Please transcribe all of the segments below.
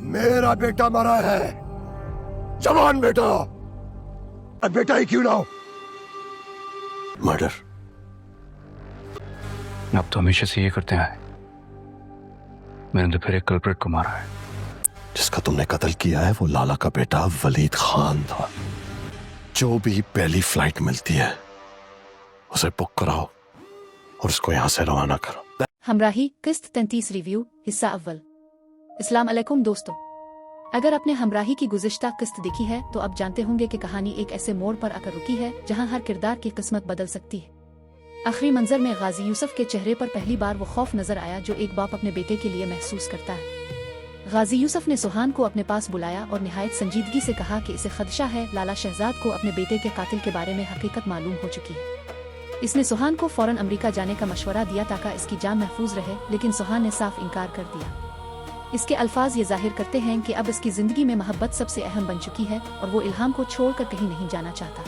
मेरा बेटा मरा है, जवान बेटा, और बेटा ही क्यों ना हो। मर्डर। अब तो हमेशा से ये करते हैं। मैंने तो फिर एक कल्प्रिट को मारा है। जिसका तुमने कत्ल किया है वो लाला का बेटा वलीद खान था। जो भी पहली फ्लाइट मिलती है उसे बुक कराओ और उसको यहां से रवाना करो। हमराही किस्त 33 रिव्यू हिस्सा अव्वल। अस्सलाम अलैकुम दोस्तों, अगर आपने हमराही की गुज़िश्ता किस्त देखी है तो अब जानते होंगे कि कहानी एक ऐसे मोड़ पर आकर रुकी है जहां हर किरदार की किस्मत बदल सकती है। आखिरी मंजर में गाजी यूसुफ के चेहरे पर पहली बार वो खौफ नजर आया जो एक बाप अपने बेटे के लिए महसूस करता है। गाजी यूसुफ ने सुहान को अपने पास बुलाया और निहायत संजीदगी से कहा कि इसे खदशा है, लाला शहजाद को अपने बेटे के कातिल के बारे में हकीकत मालूम हो चुकी है। इसने सुहान को फौरन अमेरिका जाने का मशवरा दिया ताकि इसकी जान महफूज रहे, लेकिन सुहान ने साफ इनकार कर दिया। इसके अल्फाज ये जाहिर करते हैं कि अब इसकी जिंदगी में मोहब्बत सबसे अहम बन चुकी है और वो इल्हाम को छोड़कर कहीं नहीं जाना चाहता।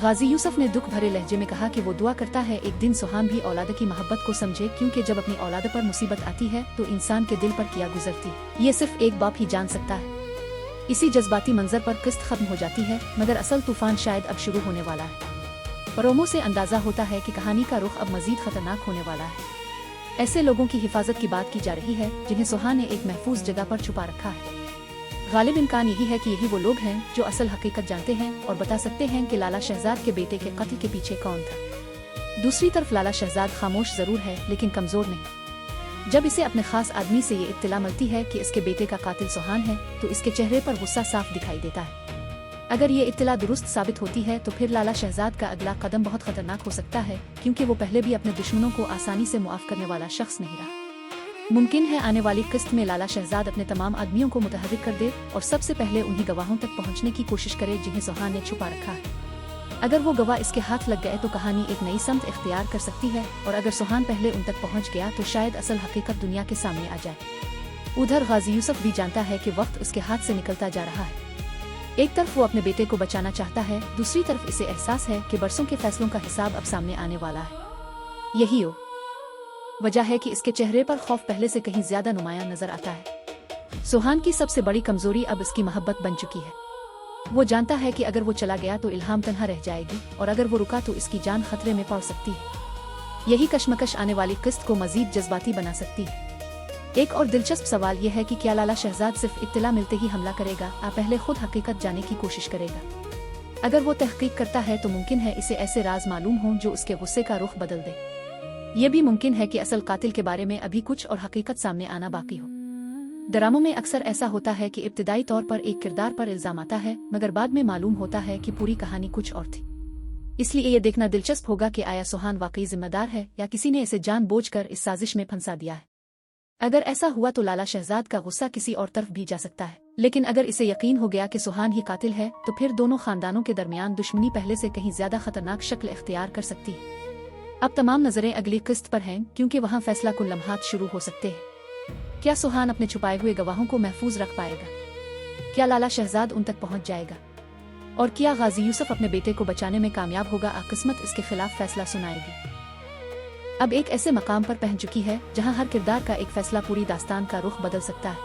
गाजी यूसुफ ने दुख भरे लहजे में कहा कि वो दुआ करता है एक दिन सुहान भी औलाद की मोहब्बत को समझे, क्योंकि जब अपनी औलाद पर मुसीबत आती है तो इंसान के दिल पर क्या गुजरती ये सिर्फ एक बाप ही जान सकता है। इसी जज्बाती मंजर पर किस्त खत्म हो जाती है, मगर असल तूफान शायद अब शुरू होने वाला है। प्रोमो से अंदाजा होता है कि कहानी का रुख अब मजीद खतरनाक होने वाला है। ऐसे लोगों की हिफाजत की बात की जा रही है जिन्हें सुहान ने एक महफूज जगह पर छुपा रखा है। गालिब इम्कान यही है कि यही वो लोग हैं जो असल हकीकत जानते हैं और बता सकते हैं कि लाला शहजाद के बेटे के कत्ल के पीछे कौन था। दूसरी तरफ लाला शहजाद खामोश जरूर है लेकिन कमजोर नहीं। जब इसे अपने खास आदमी से ये इत्तला मिलती है कि इसके बेटे का कातिल सुहान है तो इसके चेहरे पर गुस्सा साफ दिखाई देता है। अगर ये इत्तला दुरुस्त साबित होती है तो फिर लाला शहजाद का अगला कदम बहुत खतरनाक हो सकता है, क्योंकि वो पहले भी अपने दुश्मनों को आसानी से मुआफ करने वाला शख्स नहीं रहा। मुमकिन है आने वाली किस्त में लाला शहजाद अपने तमाम आदमियों को मुतहर्रिक कर दे और सबसे पहले उन्हीं गवाहों तक पहुंचने की कोशिश करे जिन्हें सुहान ने छुपा रखा है। अगर वो गवाह इसके हाथ लग गए तो कहानी एक नई समत इख्तियार कर सकती है, और अगर सुहान पहले उन तक पहुंच गया तो शायद असल हकीकत दुनिया के सामने आ जाए। उधर गाजी यूसुफ भी जानता है कि वक्त उसके हाथ से निकलता जा रहा है। एक तरफ वो अपने बेटे को बचाना चाहता है, दूसरी तरफ इसे एहसास है कि बरसों के फैसलों का हिसाब अब सामने आने वाला है। यही वजह है कि इसके चेहरे पर खौफ पहले से कहीं ज्यादा नुमायां नजर आता है। सुहान की सबसे बड़ी कमजोरी अब इसकी मोहब्बत बन चुकी है। वो जानता है कि अगर वो चला गया तो इल्हाम तन्हा रह जाएगी और अगर वो रुका तो इसकी जान खतरे में पड़ सकती है। यही कशमकश आने वाली किस्त को मजीद जज्बाती बना सकती है। एक और दिलचस्प सवाल यह है कि क्या लाला शहजाद सिर्फ इत्तला मिलते ही हमला करेगा या पहले खुद हकीकत जाने की कोशिश करेगा। अगर वो तहकीक करता है तो मुमकिन है इसे ऐसे राज मालूम हों जो उसके गुस्से का रुख बदल दे। ये भी मुमकिन है कि असल कातिल के बारे में अभी कुछ और हकीकत सामने आना बाकी हो। ड्रामों में अक्सर ऐसा होता है कि इब्तिदाई तौर पर एक किरदार पर इल्जाम आता है, मगर बाद में मालूम होता है कि पूरी कहानी कुछ और थी। इसलिए ये देखना दिलचस्प होगा कि आया सुहान वाकई जिम्मेदार है या किसी ने इसे जानबूझकर इस साजिश में फंसा दिया है। अगर ऐसा हुआ तो लाला शहजाद का गुस्सा किसी और तरफ भी जा सकता है, लेकिन अगर इसे यकीन हो गया कि सुहान ही कातिल है तो फिर दोनों खानदानों के दरमियान दुश्मनी पहले से कहीं ज्यादा खतरनाक शक्ल इख्तियार कर सकती है। अब तमाम नजरें अगली किस्त पर हैं, क्योंकि वहां फैसला कुन लम्हात शुरू हो सकते हैं। क्या सुहान अपने छुपाए हुए गवाहों को महफूज रख पाएगा? क्या लाला शहजाद उन तक पहुंच जाएगा? और क्या गाजी यूसुफ अपने बेटे को बचाने में कामयाब होगा? किस्मत इसके खिलाफ फैसला सुनाएगी। अब एक ऐसे मकाम पर पहुंच चुकी है जहां हर किरदार का एक फैसला पूरी दास्तान का रुख बदल सकता है।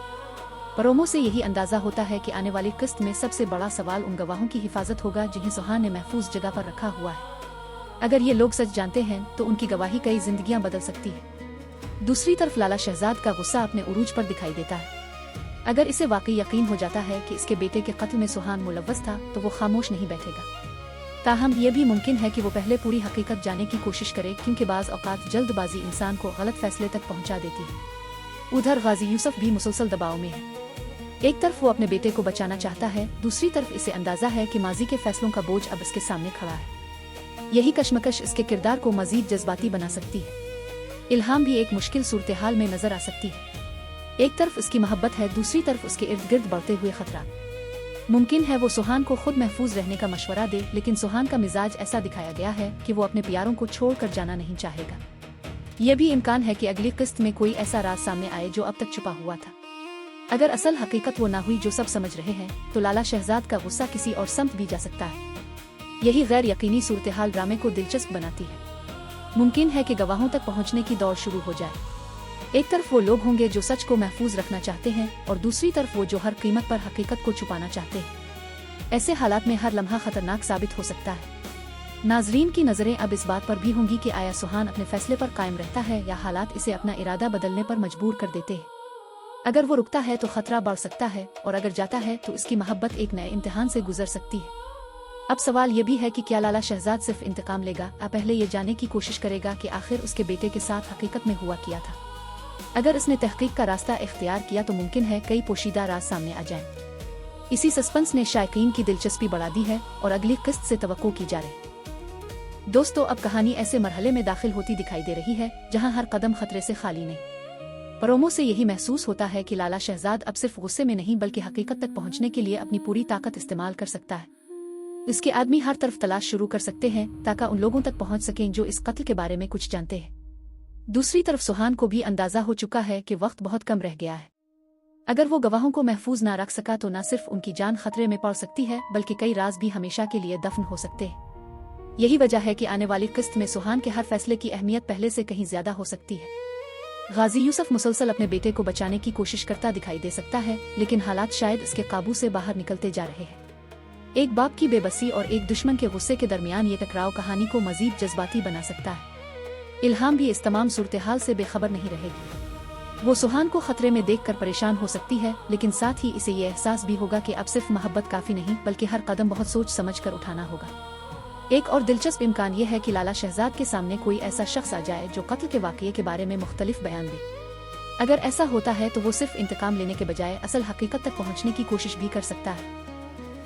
प्रोमो से यही अंदाजा होता है कि आने वाली किस्त में सबसे बड़ा सवाल उन गवाहों की हिफाजत होगा जिन्हें सुहान ने महफूज जगह पर रखा हुआ है। अगर ये लोग सच जानते हैं तो उनकी गवाही कई जिंदगियां बदल सकती है। दूसरी तरफ लाला शहजाद का गुस्सा अपने उरूज पर दिखाई देता है। अगर इसे वाकई यकीन हो जाता है कि इसके बेटे के कत्ल में सुहान मुलव्वस था तो वो खामोश नहीं बैठेगा। ताहम यह भी मुमकिन है कि वो पहले पूरी हकीकत जाने की कोशिश करे, क्योंकि बाज औकात जल्दबाजी इंसान को गलत फैसले तक पहुंचा देती है। उधर गाजी यूसुफ भी मुसलसल दबाव में है। एक तरफ वो अपने बेटे को बचाना चाहता है, दूसरी तरफ इसे अंदाजा है कि माजी के फैसलों का बोझ अब इसके सामने खड़ा है। यही कशमकश इसके किरदार को मजीद जज्बाती बना सकती है। इल्हाम भी एक मुश्किल सूरत हाल में नजर आ सकती है। एक तरफ इसकी मोहब्बत है, दूसरी तरफ उसके इर्द गिर्द बढ़ते हुए खतरा। मुमकिन है वो सुहान को खुद महफूज रहने का मशवरा दे, लेकिन सुहान का मिजाज ऐसा दिखाया गया है कि वो अपने प्यारों को छोड़कर जाना नहीं चाहेगा। यह भी इम्कान है कि अगली किस्त में कोई ऐसा राज सामने आए जो अब तक छुपा हुआ था। अगर असल हकीकत वो ना हुई जो सब समझ रहे हैं तो लाला शहजाद का गुस्सा किसी और समत भी जा सकता है। यही गैर यकीनी सूरत हाल ड्रामे को दिलचस्प बनाती है। मुमकिन है कि गवाहों तक पहुंचने की दौड़ शुरू हो जाए। एक तरफ वो लोग होंगे जो सच को महफूज रखना चाहते हैं और दूसरी तरफ वो जो हर कीमत पर हकीकत को छुपाना चाहते हैं। ऐसे हालात में हर लम्हा खतरनाक साबित हो सकता है। नाजरीन की नज़रें अब इस बात पर भी होंगी कि आया सुहान अपने फैसले पर कायम रहता है या हालात इसे अपना इरादा बदलने पर मजबूर कर देते हैं। अगर वो रुकता है तो खतरा बढ़ सकता है और अगर जाता है तो इसकी मोहब्बत एक नए इम्तिहान से गुजर सकती है। अब सवाल ये भी है कि क्या लाला शहजाद सिर्फ इंतकाम लेगा या पहले ये जानने की कोशिश करेगा कि आखिर उसके बेटे के साथ हकीकत में हुआ क्या था। अगर इसने तहकीक का रास्ता इख्तियार किया तो मुमकिन है कई पोशीदा राज सामने आ जाएं। इसी सस्पेंस ने शायकीन की दिलचस्पी बढ़ा दी है और अगली किस्त से तवक्को की जा रही। दोस्तों, अब कहानी ऐसे मरहले में दाखिल होती दिखाई दे रही है जहां हर कदम खतरे से खाली नहीं। प्रोमो से यही महसूस होता है कि लाला शहजाद अब सिर्फ गुस्से में नहीं बल्कि हकीकत तक पहुंचने के लिए अपनी पूरी ताकत इस्तेमाल कर सकता है। इसके आदमी हर तरफ तलाश शुरू कर सकते हैं ताकि उन लोगों तक पहुंच सकें जो इस कत्ल के बारे में कुछ जानते हैं। दूसरी तरफ सुहान को भी अंदाजा हो चुका है कि वक्त बहुत कम रह गया है। अगर वो गवाहों को महफूज ना रख सका तो न सिर्फ उनकी जान खतरे में पड़ सकती है बल्कि कई राज भी हमेशा के लिए दफन हो सकते हैं। यही वजह है कि आने वाली किस्त में सुहान के हर फैसले की अहमियत पहले से कहीं ज्यादा हो सकती है। गाजी यूसुफ मुसलसल अपने बेटे को बचाने की कोशिश करता दिखाई दे सकता है, लेकिन हालात शायद इसके काबू से बाहर निकलते जा रहे हैं। एक बाप की बेबसी और एक दुश्मन के गुस्से के दरमियान ये टकराव कहानी को मजीद जज्बाती बना सकता है। इल्हाम भी इस तमाम सूरत हाल से बेखबर नहीं रहेगी। वो सुहान को खतरे में देखकर परेशान हो सकती है, लेकिन साथ ही इसे ये एहसास भी होगा कि अब सिर्फ मोहब्बत काफी नहीं बल्कि हर कदम बहुत सोच समझ कर उठाना होगा। एक और दिलचस्प इम्कान यह है कि लाला शहजाद के सामने कोई ऐसा शख्स आ जाए जो कत्ल के वाकये के बारे में मुख्तलिफ बयान दे। अगर ऐसा होता है तो वो सिर्फ इंतकाम लेने के बजाय असल हकीकत तक पहुंचने की कोशिश भी कर सकता है।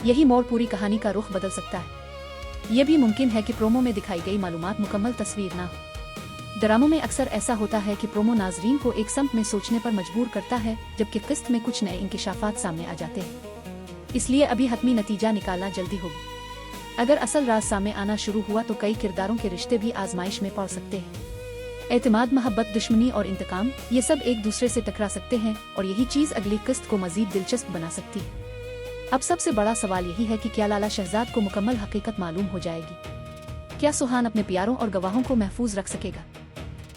यही मोड़ पूरी कहानी का रुख बदल सकता है। ये भी मुमकिन है कि प्रोमो में दिखाई गई मालूमात मुकम्मल तस्वीर ना हो। ड्रामों में अक्सर ऐसा होता है कि प्रोमो नाजरीन को एक समत में सोचने पर मजबूर करता है, जबकि किस्त में कुछ नए इंकिशाफात सामने आ जाते हैं। इसलिए अभी हतमी नतीजा निकालना जल्दी होगी। अगर असल राज सामने आना शुरू हुआ तो कई किरदारों के रिश्ते भी आजमाइश में पड़ सकते हैं। एतमाद, मोहब्बत, दुश्मनी और इंतकाम, ये सब एक दूसरे से टकरा सकते हैं और यही चीज अगली किस्त को मजीद दिलचस्प बना सकती है। अब सबसे बड़ा सवाल यही है कि क्या लाला शहजाद को मुकम्मल हकीकत मालूम हो जाएगी? क्या सुहान अपने प्यारों और गवाहों को महफूज रख सकेगा?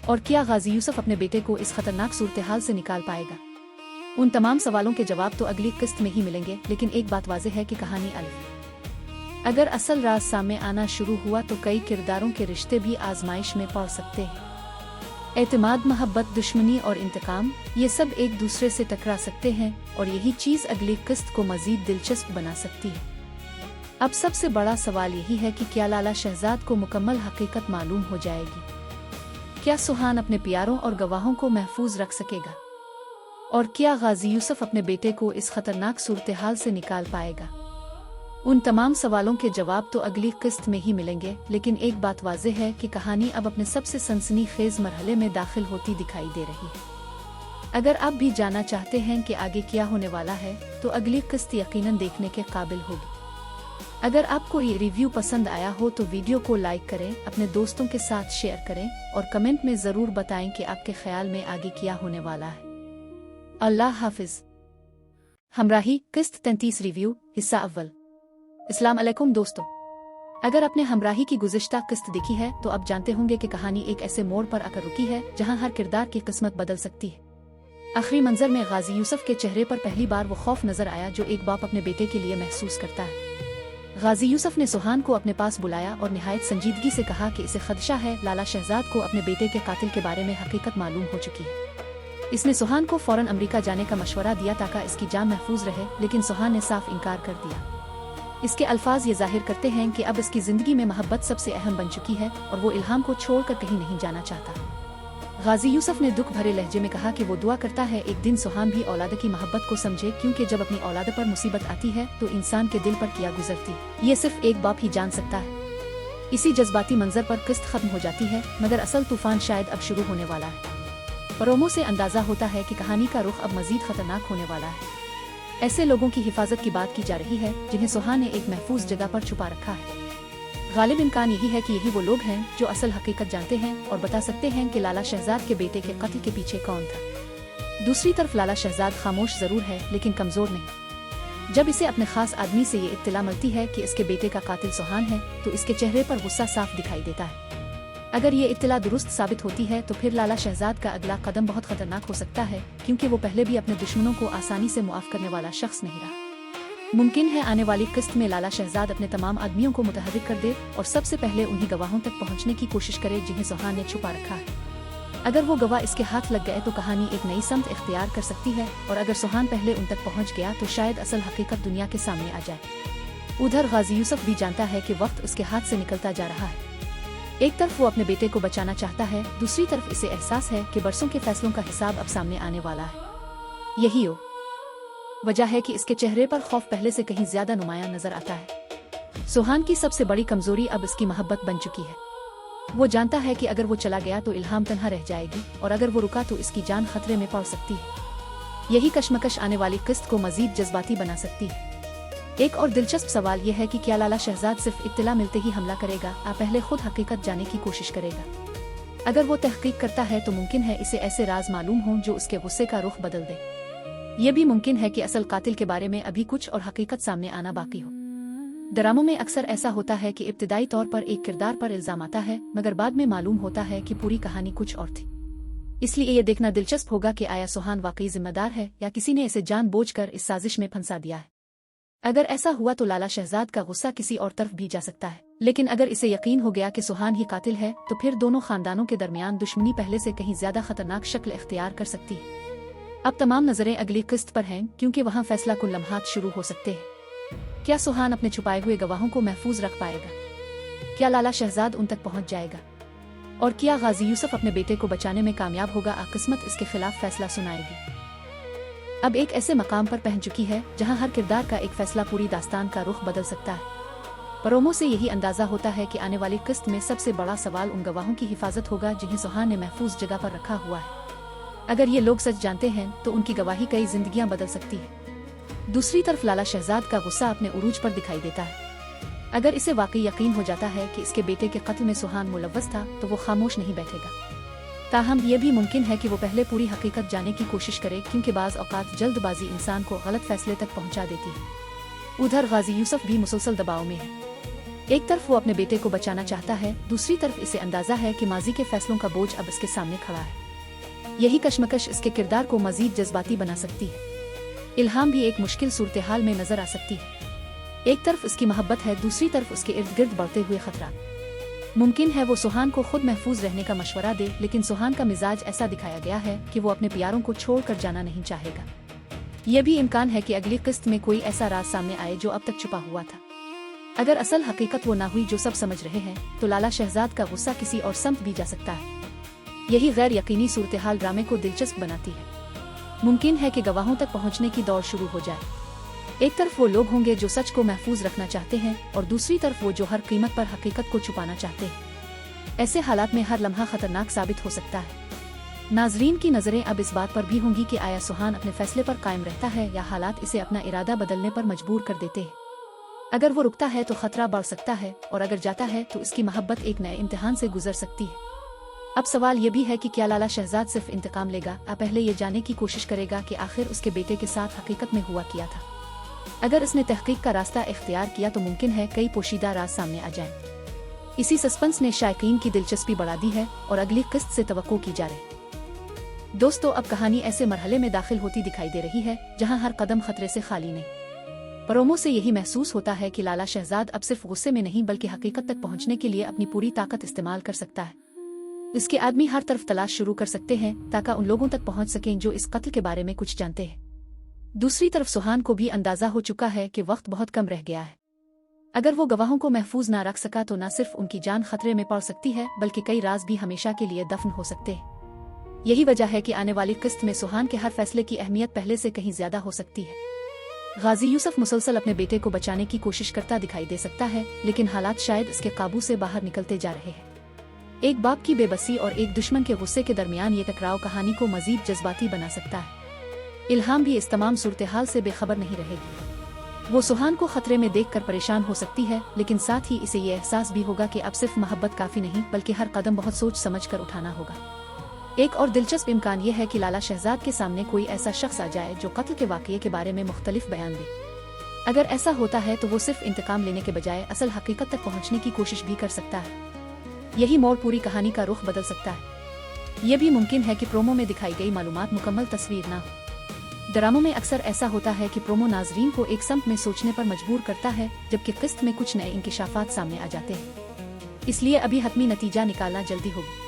और क्या गाजी यूसुफ अपने बेटे को इस खतरनाक सूरत हाल से निकाल पाएगा? उन तमाम सवालों के जवाब तो अगली किस्त में ही मिलेंगे, लेकिन एक बात वाज़ेह है कि कहानी अगर असल राज सामने आना शुरू हुआ तो कई किरदारों के रिश्ते भी आजमाइश में पड़ सकते हैं। एतमाद, मोहब्बत, दुश्मनी और इंतकाम, ये सब एक दूसरे से टकरा सकते हैं और यही चीज अगली किस्त को मजीद दिलचस्प बना सकती है। अब सबसे बड़ा सवाल यही है कि क्या लाला शहजाद को मुकम्मल हकीकत मालूम हो जाएगी? क्या सुहान अपने प्यारों और गवाहों को महफूज रख सकेगा? और क्या गाजी यूसुफ अपने बेटे को इस खतरनाक सूरत हाल से निकाल पाएगा? उन तमाम सवालों के जवाब तो अगली किस्त में ही मिलेंगे, लेकिन एक बात वाज़ेह है कि कहानी अब अपने सबसे सनसनीखेज मरहले में दाखिल होती दिखाई दे रही है। अगर आप भी जानना चाहते हैं कि आगे क्या होने वाला है तो अगली किस्त यकीनन देखने के काबिल होगी। अगर आपको ये रिव्यू पसंद आया हो तो वीडियो को लाइक करें, अपने दोस्तों के साथ शेयर करें और कमेंट में ज़रूर बताएं कि आपके ख्याल में आगे क्या होने वाला है। अल्लाह हाफिज। हमराही किस्त 33 रिव्यू हिस्सा अव्वल। अस्सलाम अलैकुम दोस्तों, अगर आपने हमराही की गुज़िश्ता किस्त देखी है तो आप जानते होंगे कि कहानी एक ऐसे मोड़ पर आकर रुकी है जहां हर किरदार की किस्मत बदल सकती है। आखिरी मंजर में गाजी यूसुफ के चेहरे पर पहली बार वो खौफ नजर आया जो एक बाप अपने बेटे के लिए महसूस करता है। गाजी यूसुफ ने सुहान को अपने पास बुलाया और निहायत संजीदगी से कहा कि इसे खदशा है, लाला शहजाद को अपने बेटे के कातिल के बारे में हकीकत मालूम हो चुकी है। इसने सुहान को फौरन अमरीका जाने का मशवरा दिया ताकि इसकी जान महफूज रहे, लेकिन सुहान ने साफ इनकार कर दिया। इसके अल्फाज ये जाहिर करते हैं कि अब इसकी जिंदगी में मोहब्बत सबसे अहम बन चुकी है और वो इल्हाम को छोड़कर कहीं नहीं जाना चाहता। गाजी यूसुफ ने दुख भरे लहजे में कहा कि वो दुआ करता है एक दिन सुहान भी औलाद की मोहब्बत को समझे, क्योंकि जब अपनी औलाद पर मुसीबत आती है तो इंसान के दिल पर क्या गुजरती ये सिर्फ एक बाप ही जान सकता है। इसी जज्बाती मंजर पर किस्त खत्म हो जाती है, मगर असल तूफान शायद अब शुरू होने वाला है। प्रोमो से अंदाजा होता है कि कहानी का रुख अब मजीद खतरनाक होने वाला है। ऐसे लोगों की हिफाजत की बात की जा रही है जिन्हें सुहान ने एक महफूज जगह पर छुपा रखा है। गालिब इम्कान यही है कि यही वो लोग हैं जो असल हकीकत जानते हैं और बता सकते हैं कि लाला शहजाद के बेटे के कत्ल के पीछे कौन था। दूसरी तरफ लाला शहजाद खामोश जरूर है लेकिन कमजोर नहीं। जब इसे अपने खास आदमी से ये इत्तला मिलती है कि इसके बेटे का कातिल सुहान है तो इसके चेहरे पर गुस्सा साफ दिखाई देता है। अगर ये इत्तला दुरुस्त साबित होती है तो फिर लाला शहजाद का अगला कदम बहुत खतरनाक हो सकता है, क्योंकि वो पहले भी अपने दुश्मनों को आसानी से मुआफ करने वाला शख्स नहीं रहा। मुमकिन है आने वाली किस्त में लाला शहजाद अपने तमाम आदमियों को मुतहर्रिक कर दे और सबसे पहले उन्हीं गवाहों तक पहुंचने की कोशिश करे जिन्हें सुहान ने छुपा रखा है। अगर वो गवाह इसके हाथ लग गए तो कहानी एक नई समत इख्तियार कर सकती है, और अगर सुहान पहले उन तक पहुंच गया तो शायद असल हकीकत दुनिया के सामने आ जाए। उधर गाजी यूसुफ भी जानता है कि वक्त उसके हाथ से निकलता जा रहा है। एक तरफ वो अपने बेटे को बचाना चाहता है, दूसरी तरफ इसे एहसास है कि बरसों के फैसलों का हिसाब अब सामने आने वाला है। यही वजह है कि इसके चेहरे पर खौफ पहले से कहीं ज्यादा नुमायां नजर आता है। सुहान की सबसे बड़ी कमजोरी अब इसकी मोहब्बत बन चुकी है। वो जानता है कि अगर वो चला गया तो इल्हाम तन्हा रह जाएगी, और अगर वो रुका तो इसकी जान खतरे में पड़ सकती है। यही कशमकश आने वाली किस्त को मजीद जज्बाती बना सकती है। एक और दिलचस्प सवाल यह है कि क्या लाला शहजाद सिर्फ इत्तला मिलते ही हमला करेगा या पहले खुद हकीकत जाने की कोशिश करेगा। अगर वो तहकीक करता है तो मुमकिन है इसे ऐसे राज मालूम हों जो उसके गुस्से का रुख बदल दे। ये भी मुमकिन है कि असल कातिल के बारे में अभी कुछ और हकीकत सामने आना बाकी हो। ड्रामों में अक्सर ऐसा होता है कि इब्तिदाई तौर पर एक किरदार पर इल्जाम आता है, मगर बाद में मालूम होता है कि पूरी कहानी कुछ और थी। इसलिए ये देखना दिलचस्प होगा कि आया सुहान वाकई जिम्मेदार है या किसी ने इसे जानबूझकर इस साजिश में फंसा दिया है। अगर ऐसा हुआ तो लाला शहजाद का गुस्सा किसी और तरफ भी जा सकता है, लेकिन अगर इसे यकीन हो गया कि सुहान ही कातिल है तो फिर दोनों खानदानों के दरमियान दुश्मनी पहले से कहीं ज्यादा खतरनाक शक्ल इख्तियार कर सकती है। अब तमाम नजरें अगली किस्त पर हैं, क्योंकि वहाँ फैसला कुल लम्हात शुरू हो सकते हैं। क्या सुहान अपने छुपाए हुए गवाहों को महफूज रख पाएगा? क्या लाला शहजाद उन तक पहुंच जाएगा? और क्या गाजी यूसुफ अपने बेटे को बचाने में कामयाब होगा? किस्मत इसके खिलाफ फैसला सुनाएगी। अब एक ऐसे मकाम पर पहुंच चुकी है जहां हर किरदार का एक फैसला पूरी दास्तान का रुख बदल सकता है। प्रोमो से यही अंदाजा होता है कि आने वाली किस्त में सबसे बड़ा सवाल उन गवाहों की हिफाजत होगा जिन्हें सुहान ने महफूज जगह पर रखा हुआ है। अगर ये लोग सच जानते हैं तो उनकी गवाही कई जिंदगियां बदल सकती है। दूसरी तरफ लाला शहजाद का गुस्सा अपने उरूज पर दिखाई देता है। अगर इसे वाकई यकीन हो जाता है कि इसके बेटे के कत्ल में सुहान मुलव्वस था तो वो खामोश नहीं बैठेगा। ताहम ये भी मुमकिन है कि वो पहले पूरी हकीकत जानने की कोशिश करे, क्योंकि बाज औकात जल्दबाजी इंसान को गलत फैसले तक पहुंचा देती है। उधर गाजी यूसुफ भी मुसलसल दबाव में है। एक तरफ वो अपने बेटे को बचाना चाहता है, दूसरी तरफ इसे अंदाजा है कि माजी के फैसलों का बोझ अब इसके सामने खड़ा है। यही कशमकश इसके किरदार को मजीद जज्बाती बना सकती है। इल्हाम भी एक मुश्किल सूरत हाल में नजर आ सकती है। एक तरफ उसकी मोहब्बत है, दूसरी तरफ उसके इर्द गिर्द बढ़ते हुए खतरा। मुमकिन है वो सुहान को खुद महफूज रहने का मशवरा दे, लेकिन सुहान का मिजाज ऐसा दिखाया गया है कि वो अपने प्यारों को छोड़कर जाना नहीं चाहेगा। यह भी इम्कान है कि अगली किस्त में कोई ऐसा राज सामने आए जो अब तक छुपा हुआ था। अगर असल हकीकत वो ना हुई जो सब समझ रहे हैं, तो लाला शहजाद का गुस्सा किसी और समत भी जा सकता है। यही गैर यकीनी सूरत हाल ड्रामे को दिलचस्प बनाती है। मुमकिन है कि गवाहों तक पहुंचने की दौड़ शुरू हो जाए। एक तरफ वो लोग होंगे जो सच को महफूज रखना चाहते हैं, और दूसरी तरफ वो जो हर कीमत पर हकीकत को छुपाना चाहते हैं। ऐसे हालात में हर लम्हा खतरनाक साबित हो सकता है। नाजरीन की नजरें अब इस बात पर भी होंगी कि आया सुहान अपने फैसले पर कायम रहता है या हालात इसे अपना इरादा बदलने पर मजबूर कर देते हैं। अगर वो रुकता है तो खतरा बढ़ सकता है, और अगर जाता है तो इसकी मोहब्बत एक नए इम्तिहान से गुजर सकती है। अब सवाल ये भी है कि क्या लाला शहजाद सिर्फ इंतकाम लेगा या पहले ये जानने की कोशिश करेगा कि आखिर उसके बेटे के साथ हकीकत में हुआ क्या था। अगर इसने तहकीक का रास्ता इख्तियार किया तो मुमकिन है कई पोशीदा राज सामने आ जाएं। इसी सस्पेंस ने शायकीन की दिलचस्पी बढ़ा दी है और अगली किस्त से तवक्को की जा रही। दोस्तों, अब कहानी ऐसे मरहले में दाखिल होती दिखाई दे रही है जहां हर कदम खतरे से खाली नहीं। प्रोमो से यही महसूस होता है कि लाला शहजाद अब सिर्फ गुस्से में नहीं बल्कि हकीकत तक पहुंचने के लिए अपनी पूरी ताकत इस्तेमाल कर सकता है। इसके आदमी हर तरफ तलाश शुरू कर सकते हैं ताकि उन लोगों तक पहुंच सकें जो इस कत्ल के बारे में कुछ जानते हैं। दूसरी तरफ सुहान को भी अंदाजा हो चुका है कि वक्त बहुत कम रह गया है। अगर वो गवाहों को महफूज ना रख सका तो न सिर्फ उनकी जान खतरे में पड़ सकती है बल्कि कई राज भी हमेशा के लिए दफन हो सकते हैं। यही वजह है कि आने वाली किस्त में सुहान के हर फैसले की अहमियत पहले से कहीं ज्यादा हो सकती है। गाजी यूसुफ मुसलसल अपने बेटे को बचाने की कोशिश करता दिखाई दे सकता है, लेकिन हालात शायद इसके काबू से बाहर निकलते जा रहे हैं। एक बाप की बेबसी और एक दुश्मन के गुस्से के दरमियान ये टकराव कहानी को मजीद जज्बाती बना सकता है। इल्हाम भी इस तमाम सूरत हाल से बेखबर नहीं रहेगी। वो सुहान को खतरे में देखकर परेशान हो सकती है, लेकिन साथ ही इसे ये एहसास भी होगा कि अब सिर्फ मोहब्बत काफी नहीं बल्कि हर कदम बहुत सोच समझ कर उठाना होगा। एक और दिलचस्प इम्कान यह है कि लाला शहजाद के सामने कोई ऐसा शख्स आ जाए जो कत्ल के वाकये के बारे में मुख्तलिफ बयान दे। अगर ऐसा होता है तो वो सिर्फ इंतकाम लेने के बजाय असल हकीकत तक पहुंचने की कोशिश भी कर सकता है। यही मोड़ पूरी कहानी का रुख बदल सकता है। ये भी मुमकिन है कि प्रोमो में दिखाई गई मालूमात मुकम्मल तस्वीर ना हो। ड्रामों में अक्सर ऐसा होता है कि प्रोमो नाजरीन को एक समत में सोचने पर मजबूर करता है, जबकि किस्त में कुछ नए इंकिशाफात सामने आ जाते हैं। इसलिए अभी हतमी नतीजा निकालना जल्दी होगी।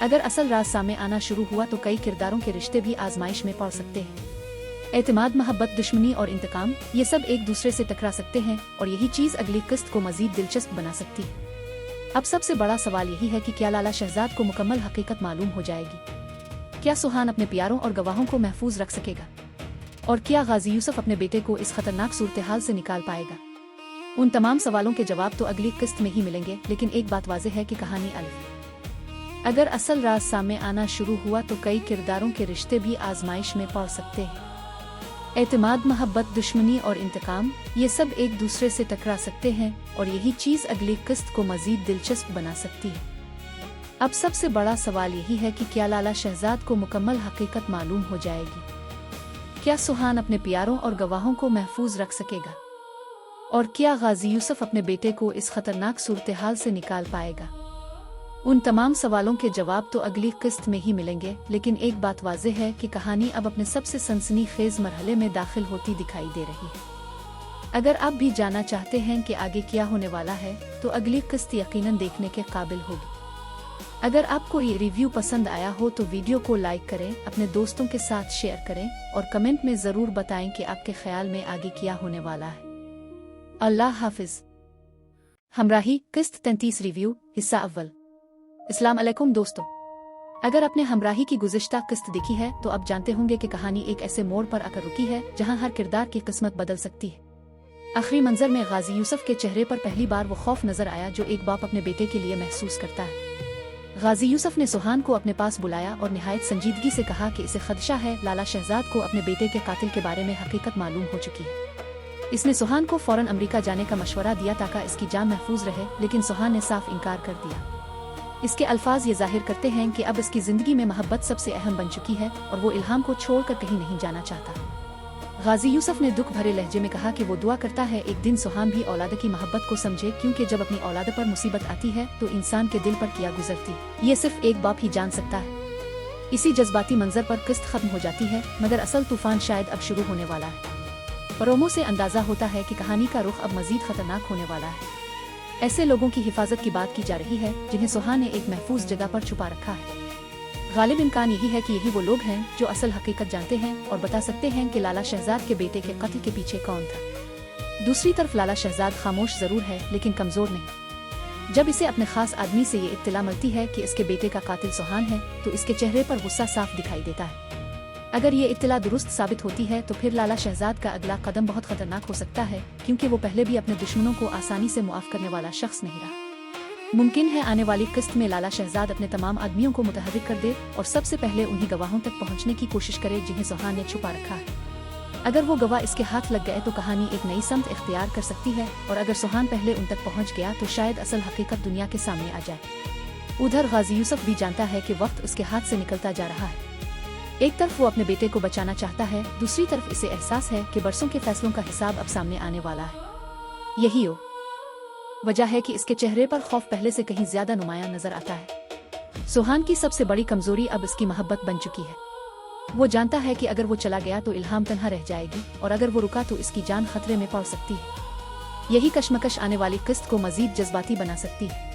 अगर असल राज सामने आना शुरू हुआ तो कई किरदारों के रिश्ते भी आजमाइश में पड़ सकते हैं। एतमाद, मोहब्बत, दुश्मनी और इंतकाम, ये सब एक दूसरे से टकरा सकते हैं और यही चीज़ अगली किस्त को मजीद दिलचस्प बना सकती है। अब सबसे बड़ा सवाल यही है कि क्या लाला शहजाद को मुकम्मल हकीकत मालूम हो जाएगी? क्या सुहान अपने प्यारों और गवाहों को महफूज रख सकेगा? और क्या गाजी यूसुफ अपने बेटे को इस खतरनाक सूरत हाल से निकाल पाएगा? उन तमाम सवालों के जवाब तो अगली किस्त में ही मिलेंगे, लेकिन एक बात वाज़ेह है कि कहानी अल्फ। अगर असल राज सामने आना शुरू हुआ तो कई किरदारों के रिश्ते भी आजमाइश में पड़ सकते हैं। एतमाद, मोहब्बत, दुश्मनी और इंतकाम, ये सब एक दूसरे से टकरा सकते हैं और यही चीज़ अगली किस्त को मजीद दिलचस्प बना सकती है। अब सबसे बड़ा सवाल यही है कि क्या लाला शहजाद को मुकम्मल हकीकत मालूम हो जाएगी? क्या सुहान अपने प्यारों और गवाहों को महफूज रख सकेगा? और क्या गाजी यूसुफ अपने बेटे को इस खतरनाक सूरत हाल से निकाल पाएगा? उन तमाम सवालों के जवाब तो अगली किस्त में ही मिलेंगे, लेकिन एक बात वाज़ेह है कि कहानी अब अपने सबसे सनसनीखेज मरहले में दाखिल होती दिखाई दे रही है। अगर आप भी जानना चाहते हैं कि आगे क्या होने वाला है, तो अगली किस्त यकीनन देखने के काबिल होगी। अगर आपको ये रिव्यू पसंद आया हो तो वीडियो को लाइक करें, अपने दोस्तों के साथ शेयर करें और कमेंट में ज़रूर बताएं कि आपके ख्याल में आगे क्या होने वाला है। अल्लाह हाफिज। हमराही किस्त 33 रिव्यू हिस्सा अव्वल। अस्सलाम अलैकुम दोस्तों, अगर आपने हमराही की गुज़िश्ता किस्त देखी है तो आप जानते होंगे कि कहानी एक ऐसे मोड़ पर आकर रुकी है जहां हर किरदार की किस्मत बदल सकती है। आखिरी मंजर में गाजी यूसुफ के चेहरे पर पहली बार वो खौफ नजर आया जो एक बाप अपने बेटे के लिए महसूस करता है। गाजी यूसुफ ने सुहान को अपने पास बुलाया और निहायत संजीदगी से कहा कि इसे खदशा है, लाला शहजाद को अपने बेटे के कातिल के बारे में हकीकत मालूम हो चुकी है। इसने सुहान को फौरन अमरीका जाने का मशवरा दिया ताकि इसकी जान महफूज रहे, लेकिन सुहान ने साफ इनकार कर दिया। इसके अल्फाज ये जाहिर करते हैं कि अब इसकी जिंदगी में मोहब्बत सबसे अहम बन चुकी है और वो इल्हाम को छोड़कर कहीं नहीं जाना चाहता। गाजी यूसुफ ने दुख भरे लहजे में कहा कि वो दुआ करता है एक दिन सुहान भी औलाद की मोहब्बत को समझे, क्योंकि जब अपनी औलाद पर मुसीबत आती है तो इंसान के दिल पर क्या गुजरती ये सिर्फ एक बाप ही जान सकता है। इसी जज्बाती मंजर पर किस्त खत्म हो जाती है, मगर असल तूफान शायद अब शुरू होने वाला है। प्रोमो से अंदाजा होता है कि कहानी का रुख अब मजीद खतरनाक होने वाला है। ऐसे लोगों की हिफाजत की बात की जा रही है जिन्हें सुहान ने एक महफूज जगह पर छुपा रखा है। गालिब इम्कान यही है कि यही वो लोग हैं जो असल हकीकत जानते हैं और बता सकते हैं कि लाला शहजाद के बेटे के कत्ल के पीछे कौन था। दूसरी तरफ लाला शहजाद खामोश जरूर है लेकिन कमजोर नहीं। जब इसे अपने खास आदमी से ये इत्तला मिलती है कि इसके बेटे का कातिल सुहान है तो इसके चेहरे पर गुस्सा साफ दिखाई देता है। अगर ये इत्तला दुरुस्त साबित होती है तो फिर लाला शहजाद का अगला कदम बहुत खतरनाक हो सकता है, क्योंकि वो पहले भी अपने दुश्मनों को आसानी से मुआफ करने वाला शख्स नहीं रहा। मुमकिन है आने वाली किस्त में लाला शहजाद अपने तमाम आदमियों को मुतहर्रिक कर दे और सबसे पहले उन्हीं गवाहों तक पहुंचने की कोशिश करे जिन्हें सुहान ने छुपा रखा है। अगर वो गवाह इसके हाथ लग गए तो कहानी एक नई समत इख्तियार कर सकती है, और अगर सुहान पहले उन तक पहुंच गया तो शायद असल हकीकत दुनिया के सामने आ जाए। उधर गाजी यूसुफ भी जानता है कि वक्त उसके हाथ से निकलता जा रहा है। एक तरफ वो अपने बेटे को बचाना चाहता है, दूसरी तरफ इसे एहसास है कि बरसों के फैसलों का हिसाब अब सामने आने वाला है। यही वजह है कि इसके चेहरे पर खौफ पहले से कहीं ज्यादा नुमायां नजर आता है। सुहान की सबसे बड़ी कमजोरी अब इसकी मोहब्बत बन चुकी है। वो जानता है कि अगर वो चला गया तो इल्हाम तन्हा रह जाएगी और अगर वो रुका तो इसकी जान खतरे में पड़ सकती है। यही कश्मकश आने वाली किस्त को मजीद जज्बाती बना सकती है।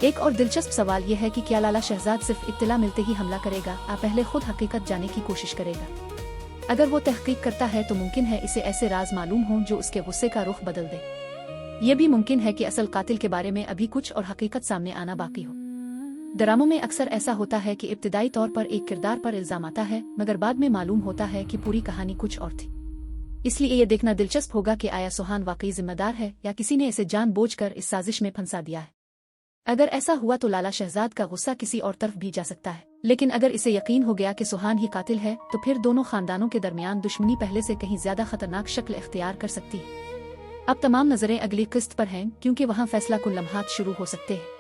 एक और दिलचस्प सवाल यह है कि क्या लाला शहजाद सिर्फ इत्तला मिलते ही हमला करेगा या पहले खुद हकीकत जाने की कोशिश करेगा? अगर वो तहकीक करता है तो मुमकिन है इसे ऐसे राज मालूम हो जो उसके गुस्से का रुख बदल दे। ये भी मुमकिन है कि असल कातिल के बारे में अभी कुछ और हकीकत सामने आना बाकी हो। ड्रामों में अक्सर ऐसा होता है कि इब्तिदाई तौर पर एक किरदार पर इल्जाम आता है, मगर बाद में मालूम होता है कि पूरी कहानी कुछ और थी। इसलिए ये देखना दिलचस्प होगा कि आया सुहान वाकई जिम्मेदार है या किसी ने इसे जानबूझकर इस साजिश में फंसा दिया है। अगर ऐसा हुआ तो लाला शहजाद का गुस्सा किसी और तरफ भी जा सकता है, लेकिन अगर इसे यकीन हो गया कि सुहान ही कातिल है तो फिर दोनों खानदानों के दरमियान दुश्मनी पहले से कहीं ज्यादा खतरनाक शक्ल इख्तियार कर सकती है। अब तमाम नजरें अगली किस्त पर हैं, क्योंकि वहाँ फैसला कुन लम्हात शुरू हो सकते हैं।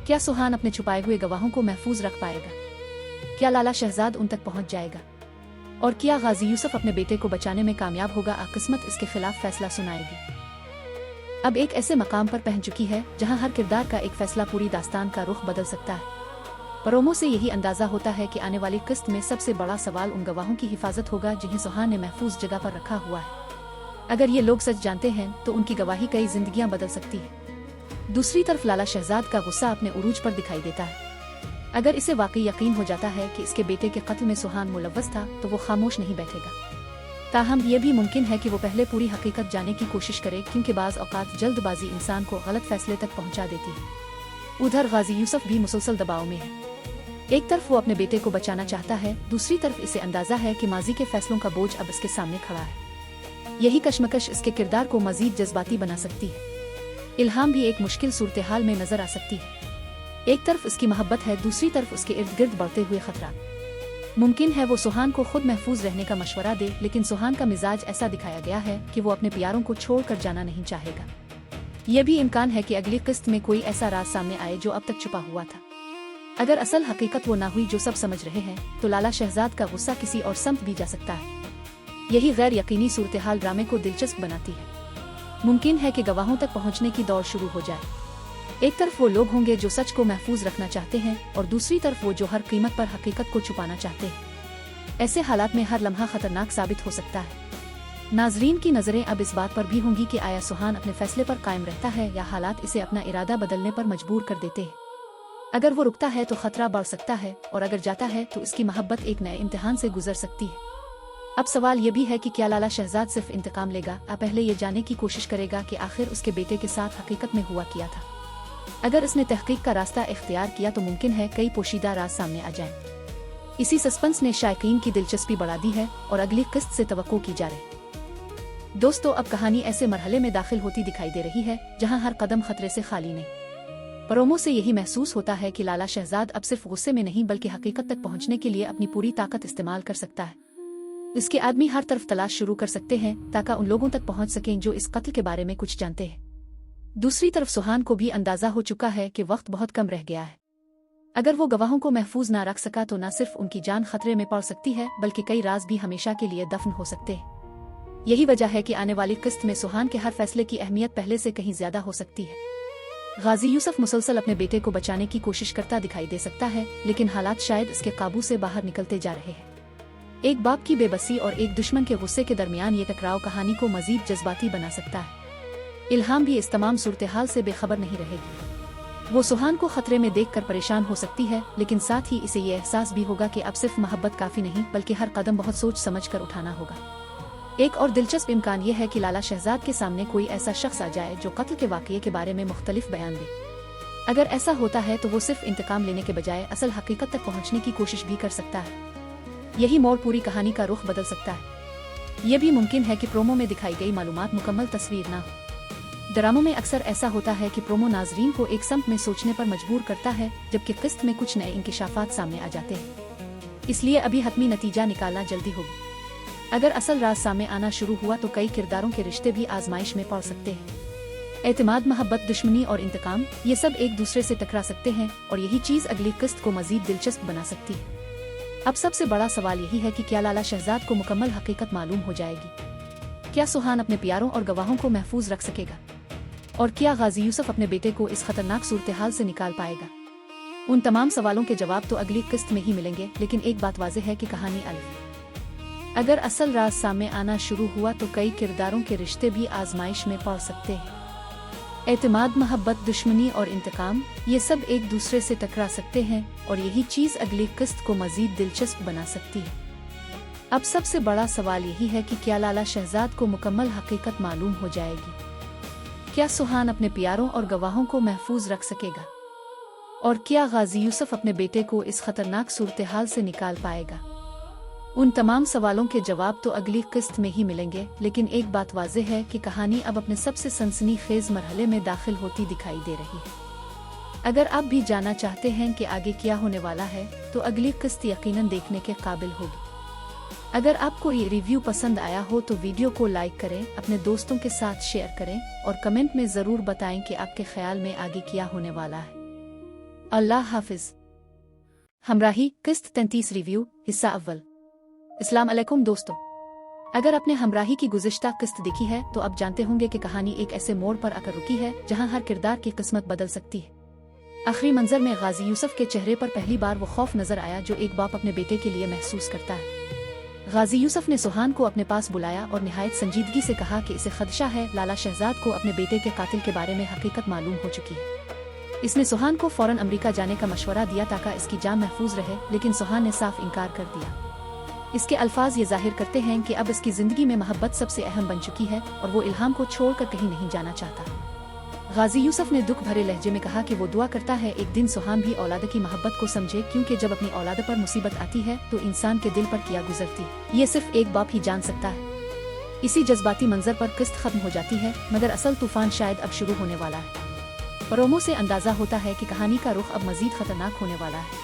क्या सुहान अपने छुपाए हुए गवाहों को महफूज रख पाएगा? क्या लाला शहजाद उन तक पहुँच जाएगा? और क्या गाजी यूसुफ अपने बेटे को बचाने में कामयाब होगा? किस्मत इसके खिलाफ फैसला सुनाएगी। अब एक ऐसे मकाम पर पहुंच चुकी है जहां हर किरदार का एक फैसला पूरी दास्तान का रुख बदल सकता है। प्रोमो से यही अंदाजा होता है कि आने वाली किस्त में सबसे बड़ा सवाल उन गवाहों की हिफाजत होगा जिन्हें सुहान ने महफूज जगह पर रखा हुआ है। अगर ये लोग सच जानते हैं तो उनकी गवाही कई जिंदगियां बदल सकती है। दूसरी तरफ लाला शहजाद का गुस्सा अपने उरूज पर दिखाई देता है। अगर इसे वाकई यकीन हो जाता है कि इसके बेटे के कत्ल में सुहान मुलव्वस था तो वो खामोश नहीं बैठेगा। ताहम यह भी मुमकिन है कि वो पहले पूरी हकीकत जानने की कोशिश करे, क्योंकि बाज औकात जल्दबाजी इंसान को गलत फैसले तक पहुंचा देती है। उधर गाजी यूसुफ भी मुसलसल दबाव में है। एक तरफ वो अपने बेटे को बचाना चाहता है, दूसरी तरफ इसे अंदाजा है कि माजी के फैसलों का बोझ अब इसके सामने खड़ा है। यही कशमकश इसके किरदार को मजीद जज्बाती बना सकती है। इल्हाम भी एक मुश्किल सूरत हाल में नजर आ सकती है। एक तरफ उसकी मोहब्बत है, दूसरी तरफ उसके इर्द गिर्द बढ़ते हुए खतरा। मुमकिन है वो सुहान को खुद महफूज रहने का मशवरा दे, लेकिन सुहान का मिजाज ऐसा दिखाया गया है कि वो अपने प्यारों को छोड़कर जाना नहीं चाहेगा। यह भी इम्कान है कि अगली किस्त में कोई ऐसा राज सामने आए जो अब तक छुपा हुआ था। अगर असल हकीकत वो ना हुई जो सब समझ रहे हैं, तो लाला शहजाद का गुस्सा किसी और समत भी जा सकता है। यही गैर यकीनी सूरत हाल ड्रामे को दिलचस्प बनाती है। मुमकिन है कि गवाहों तक पहुंचने की दौड़ शुरू हो जाए। एक तरफ वो लोग होंगे जो सच को महफूज रखना चाहते हैं और दूसरी तरफ वो जो हर कीमत पर हकीकत को छुपाना चाहते हैं। ऐसे हालात में हर लम्हा खतरनाक साबित हो सकता है। नाजरीन की नजरें अब इस बात पर भी होंगी कि आया सुहान अपने फैसले पर कायम रहता है या हालात इसे अपना इरादा बदलने पर मजबूर कर देते हैं। अगर वो रुकता है तो खतरा बढ़ सकता है, और अगर जाता है तो इसकी मोहब्बत एक नए इम्तिहान से गुजर सकती है। अब सवाल ये भी है कि क्या लाला शहजाद सिर्फ इंतकाम लेगा या पहले ये जानने की कोशिश करेगा कि आखिर उसके बेटे के साथ हकीकत में हुआ क्या था। अगर इसने तहकीक का रास्ता इख्तियार किया तो मुमकिन है कई पोशीदा राज सामने आ जाएं। इसी सस्पेंस ने शायकीन की दिलचस्पी बढ़ा दी है और अगली किस्त से तवक्को की जा रही। दोस्तों, अब कहानी ऐसे मरहले में दाखिल होती दिखाई दे रही है जहां हर कदम खतरे से खाली नहीं। प्रोमो से यही महसूस होता है कि लाला शहजाद अब सिर्फ गुस्से में नहीं बल्कि हकीकत तक पहुंचने के लिए अपनी पूरी ताकत इस्तेमाल कर सकता है। इसके आदमी हर तरफ तलाश शुरू कर सकते हैं ताकि उन लोगों तक पहुंच सकें जो इस कत्ल के बारे में कुछ जानते हैं। दूसरी तरफ सुहान को भी अंदाजा हो चुका है कि वक्त बहुत कम रह गया है। अगर वो गवाहों को महफूज ना रख सका तो न सिर्फ उनकी जान खतरे में पड़ सकती है बल्कि कई राज भी हमेशा के लिए दफन हो सकते हैं। यही वजह है कि आने वाली किस्त में सुहान के हर फैसले की अहमियत पहले से कहीं ज्यादा हो सकती है। गाजी यूसुफ मुसलसल अपने बेटे को बचाने की कोशिश करता दिखाई दे सकता है, लेकिन हालात शायद इसके काबू से बाहर निकलते जा रहे हैं। एक बाप की बेबसी और एक दुश्मन के गुस्से के दरमियान ये टकराव कहानी को मजीद जज्बाती बना सकता है। इल्हाम भी इस तमाम सूरत हाल से बेखबर नहीं रहेगी। वो सुहान को खतरे में देखकर परेशान हो सकती है, लेकिन साथ ही इसे ये एहसास भी होगा कि अब सिर्फ मोहब्बत काफी नहीं बल्कि हर कदम बहुत सोच समझ कर उठाना होगा। एक और दिलचस्प इम्कान यह है कि लाला शहजाद के सामने कोई ऐसा शख्स आ जाए जो कत्ल के वाकये के बारे में मुख्तलिफ बयान दे। अगर ऐसा होता है तो वो सिर्फ इंतकाम लेने के बजाय असल हकीकत तक पहुंचने की कोशिश भी कर सकता है। यही मोड़ पूरी कहानी का रुख बदल सकता है। यह भी मुमकिन है कि प्रोमो में दिखाई गई मालूमात मुकम्मल तस्वीर ना हो। ड्रामों में अक्सर ऐसा होता है कि प्रोमो नाजरीन को एक समत में सोचने पर मजबूर करता है, जबकि किस्त में कुछ नए इंकिशाफात सामने आ जाते हैं। इसलिए अभी हतमी नतीजा निकालना जल्दी होगी। अगर असल राज सामने आना शुरू हुआ तो कई किरदारों के रिश्ते भी आजमाइश में पड़ सकते हैं। एतमाद, मोहब्बत, दुश्मनी और इंतकाम, ये सब एक दूसरे से टकरा सकते हैं और यही चीज अगली किस्त को मजीद दिलचस्प बना सकती है। अब सबसे बड़ा सवाल यही है कि क्या लाला शहजाद को मुकम्मल हकीकत मालूम हो जाएगी? क्या सुहान अपने प्यारों और गवाहों को महफूज रख सकेगा? और क्या गाजी यूसुफ अपने बेटे को इस खतरनाक सूरत हाल से निकाल पाएगा? उन तमाम सवालों के जवाब तो अगली किस्त में ही मिलेंगे, लेकिन एक बात वाज़ेह है कि कहानी अगर असल राज सामने आना शुरू हुआ तो कई किरदारों के रिश्ते भी आजमाइश में पड़ सकते हैं। एतमाद, मोहब्बत, दुश्मनी और इंतकाम, ये सब एक दूसरे से टकरा सकते हैं और यही चीज अगली किस्त को मजीद दिलचस्प बना सकती है। अब सबसे बड़ा सवाल यही है कि क्या लाला शहजाद को मुकम्मल हकीकत मालूम हो जाएगी? क्या सुहान अपने प्यारों और गवाहों को महफूज रख सकेगा? और क्या गाजी यूसुफ अपने बेटे को इस खतरनाक सूरत हाल से निकाल पाएगा? उन तमाम सवालों के जवाब तो अगली किस्त में ही मिलेंगे, लेकिन एक बात वाज़ेह है कि कहानी अब अपने सबसे सनसनीखेज मरहले में दाखिल होती दिखाई दे रही है। अगर आप भी जानना चाहते हैं कि आगे क्या होने वाला है तो अगली किस्त यकीनन देखने के काबिल होगी। अगर आपको ये रिव्यू पसंद आया हो तो वीडियो को लाइक करें, अपने दोस्तों के साथ शेयर करें और कमेंट में ज़रूर बताएं कि आपके ख्याल में आगे क्या होने वाला है। अल्लाह हाफिज। हमराही किस्त 33 रिव्यू हिस्सा अव्वल। अस्सलाम अलैकुम दोस्तों, अगर आपने हमराही की गुज़िश्ता किस्त देखी है तो अब जानते होंगे कि कहानी एक ऐसे मोड़ पर आकर रुकी है जहां हर किरदार की किस्मत बदल सकती है। आखिरी मंजर में गाजी यूसुफ के चेहरे पर पहली बार वो खौफ नजर आया जो एक बाप अपने बेटे के लिए महसूस करता है। गाजी यूसुफ ने सुहान को अपने पास बुलाया और निहायत संजीदगी से कहा कि इसे खदशा है, लाला शहजाद को अपने बेटे के कातिल के बारे में हकीकत मालूम हो चुकी है। इसने सुहान को फौरन अमेरिका जाने का मशवरा दिया ताकि इसकी जान महफूज रहे, लेकिन सुहान ने साफ इनकार कर दिया। इसके अल्फाज ये जाहिर करते हैं कि अब इसकी जिंदगी में मोहब्बत सबसे अहम बन चुकी है और वो इल्हाम को छोड़कर कहीं नहीं जाना चाहता। गाजी यूसुफ ने दुख भरे लहजे में कहा कि वो दुआ करता है एक दिन सुहान भी औलाद की मोहब्बत को समझे, क्योंकि जब अपनी औलाद पर मुसीबत आती है तो इंसान के दिल पर क्या गुजरती ये सिर्फ एक बाप ही जान सकता है। इसी जज्बाती मंजर पर किस्त खत्म हो जाती है, मगर असल तूफान शायद अब शुरू होने वाला है। प्रोमो से अंदाजा होता है कि कहानी का रुख अब मजीद खतरनाक होने वाला है।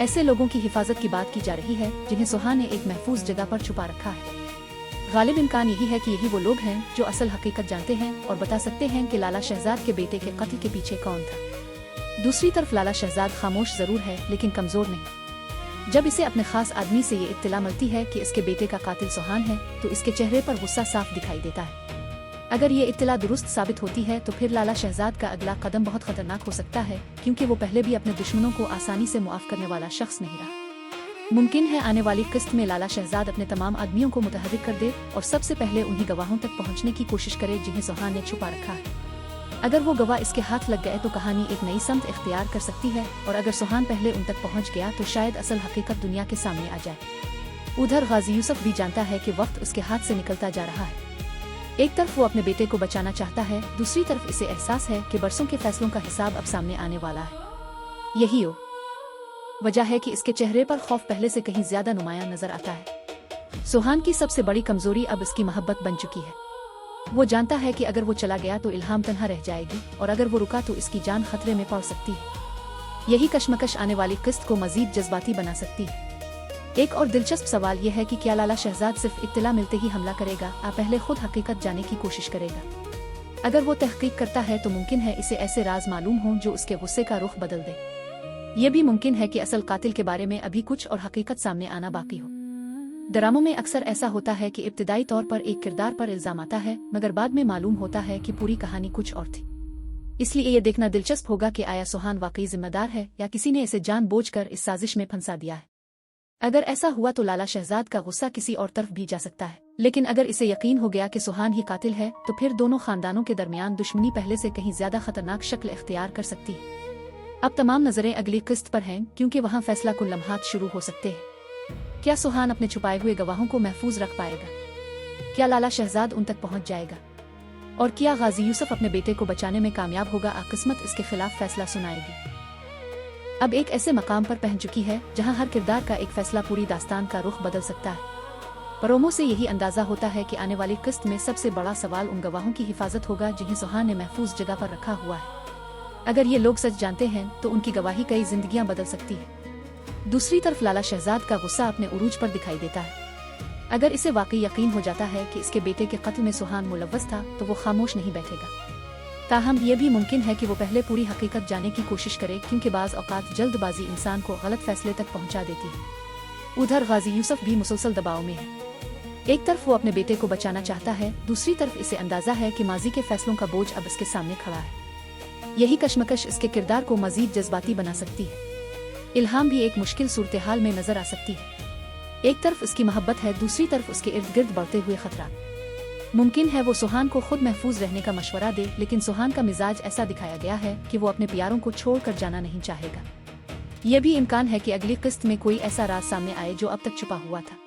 ऐसे लोगों की हिफाजत की बात की जा रही है जिन्हें सुहान ने एक महफूज जगह पर छुपा रखा है। गालिब इम्कान यही है कि यही वो लोग हैं जो असल हकीकत जानते हैं और बता सकते हैं कि लाला शहजाद के बेटे के कत्ल के पीछे कौन था। दूसरी तरफ लाला शहजाद खामोश जरूर है लेकिन कमजोर नहीं। जब इसे अपने खास आदमी से ये इत्तला मिलती है कि इसके बेटे का कातिल सुहान है तो इसके चेहरे पर गुस्सा साफ दिखाई देता है। अगर ये इत्तला दुरुस्त साबित होती है तो फिर लाला शहजाद का अगला कदम बहुत खतरनाक हो सकता है, क्योंकि वो पहले भी अपने दुश्मनों को आसानी से मुआफ करने वाला शख्स नहीं रहा। मुमकिन है आने वाली किस्त में लाला शहजाद अपने तमाम आदमियों को मुतहर्रिक कर दे और सबसे पहले उन्हीं गवाहों तक पहुंचने की कोशिश करे जिन्हें सुहान ने छुपा रखा है। अगर वो गवाह इसके हाथ लग गए तो कहानी एक नई समत इख्तियार कर सकती है, और अगर सुहान पहले उन तक पहुंच गया तो शायद असल हकीकत दुनिया के सामने आ जाए। उधर गाजी यूसुफ भी जानता है कि वक्त उसके हाथ से निकलता जा रहा है। एक तरफ वो अपने बेटे को बचाना चाहता है, दूसरी तरफ इसे एहसास है कि बरसों के फैसलों का हिसाब अब सामने आने वाला है। यही वजह है कि इसके चेहरे पर खौफ पहले से कहीं ज्यादा नुमायां नजर आता है। सुहान की सबसे बड़ी कमजोरी अब इसकी मोहब्बत बन चुकी है। वो जानता है कि अगर वो चला गया तो इल्हाम तन्हा रह जाएगी, और अगर वो रुका तो इसकी जान खतरे में पड़ सकती है। यही कशमकश आने वाली किस्त को मजीद जज्बाती बना सकती है। एक और दिलचस्प सवाल यह है कि क्या लाला शहजाद सिर्फ इत्तला मिलते ही हमला करेगा या पहले खुद हकीकत जाने की कोशिश करेगा। अगर वो तहकीक करता है तो मुमकिन है इसे ऐसे राज मालूम हों जो उसके गुस्से का रुख बदल दे। ये भी मुमकिन है कि असल कातिल के बारे में अभी कुछ और हकीकत सामने आना बाकी हो। ड्रामों में अक्सर ऐसा होता है कि इब्तिदाई तौर पर एक किरदार पर इल्जाम आता है, मगर बाद में मालूम होता है कि पूरी कहानी कुछ और थी। इसलिए ये देखना दिलचस्प होगा कि आया सुहान वाकई जिम्मेदार है या किसी ने इसे जानबूझकर इस साजिश में फंसा दिया है। अगर ऐसा हुआ तो लाला शहजाद का गुस्सा किसी और तरफ भी जा सकता है, लेकिन अगर इसे यकीन हो गया कि सुहान ही कातिल है तो फिर दोनों खानदानों के दरमियान दुश्मनी पहले से कहीं ज्यादा खतरनाक शक्ल इख्तियार कर सकती है। अब तमाम नजरें अगली किस्त पर हैं, क्योंकि वहां फैसला कुल लम्हात शुरू हो सकते हैं। क्या सुहान अपने छुपाए हुए गवाहों को महफूज रख पाएगा? क्या लाला शहजाद उन तक पहुंच जाएगा? और क्या गाजी यूसुफ अपने बेटे को बचाने में कामयाब होगा? किस्मत इसके खिलाफ फैसला सुनाएगी। अब एक ऐसे मकाम पर पहुंच चुकी है जहां हर किरदार का एक फैसला पूरी दास्तान का रुख बदल सकता है। प्रोमो से यही अंदाजा होता है कि आने वाली किस्त में सबसे बड़ा सवाल उन गवाहों की हिफाजत होगा जिन्हें सुहान ने महफूज जगह पर रखा हुआ है। अगर ये लोग सच जानते हैं तो उनकी गवाही कई जिंदगियां बदल सकती है। दूसरी तरफ लाला शहजाद का गुस्सा अपने उरूज पर दिखाई देता है। अगर इसे वाकई यकीन हो जाता है कि इसके बेटे के कत्ल में सुहान मुलव्वस था तो वो खामोश नहीं बैठेगा। ताहम ये भी मुमकिन है कि वो पहले पूरी हकीकत जानने की कोशिश करे, क्योंकि बाज औकात जल्दबाजी इंसान को गलत फैसले तक पहुंचा देती है। उधर गाजी यूसुफ भी मुसलसल दबाव में है। एक तरफ वो अपने बेटे को बचाना चाहता है, दूसरी तरफ इसे अंदाजा है कि माजी के फैसलों का बोझ अब इसके सामने खड़ा है। यही कशमकश इसके किरदार को मजीद जज्बाती बना सकती है। इल्हाम भी एक मुश्किल सूरत हाल में नजर आ सकती है। एक तरफ उसकी मोहब्बत है, दूसरी तरफ उसके इर्द गिर्द बढ़ते हुए खतरा। मुमकिन है वो सुहान को खुद महफूज रहने का मशवरा दे, लेकिन सुहान का मिजाज ऐसा दिखाया गया है कि वो अपने प्यारों को छोड़कर जाना नहीं चाहेगा। यह भी इम्कान है कि अगली किस्त में कोई ऐसा राज सामने आए जो अब तक छुपा हुआ था।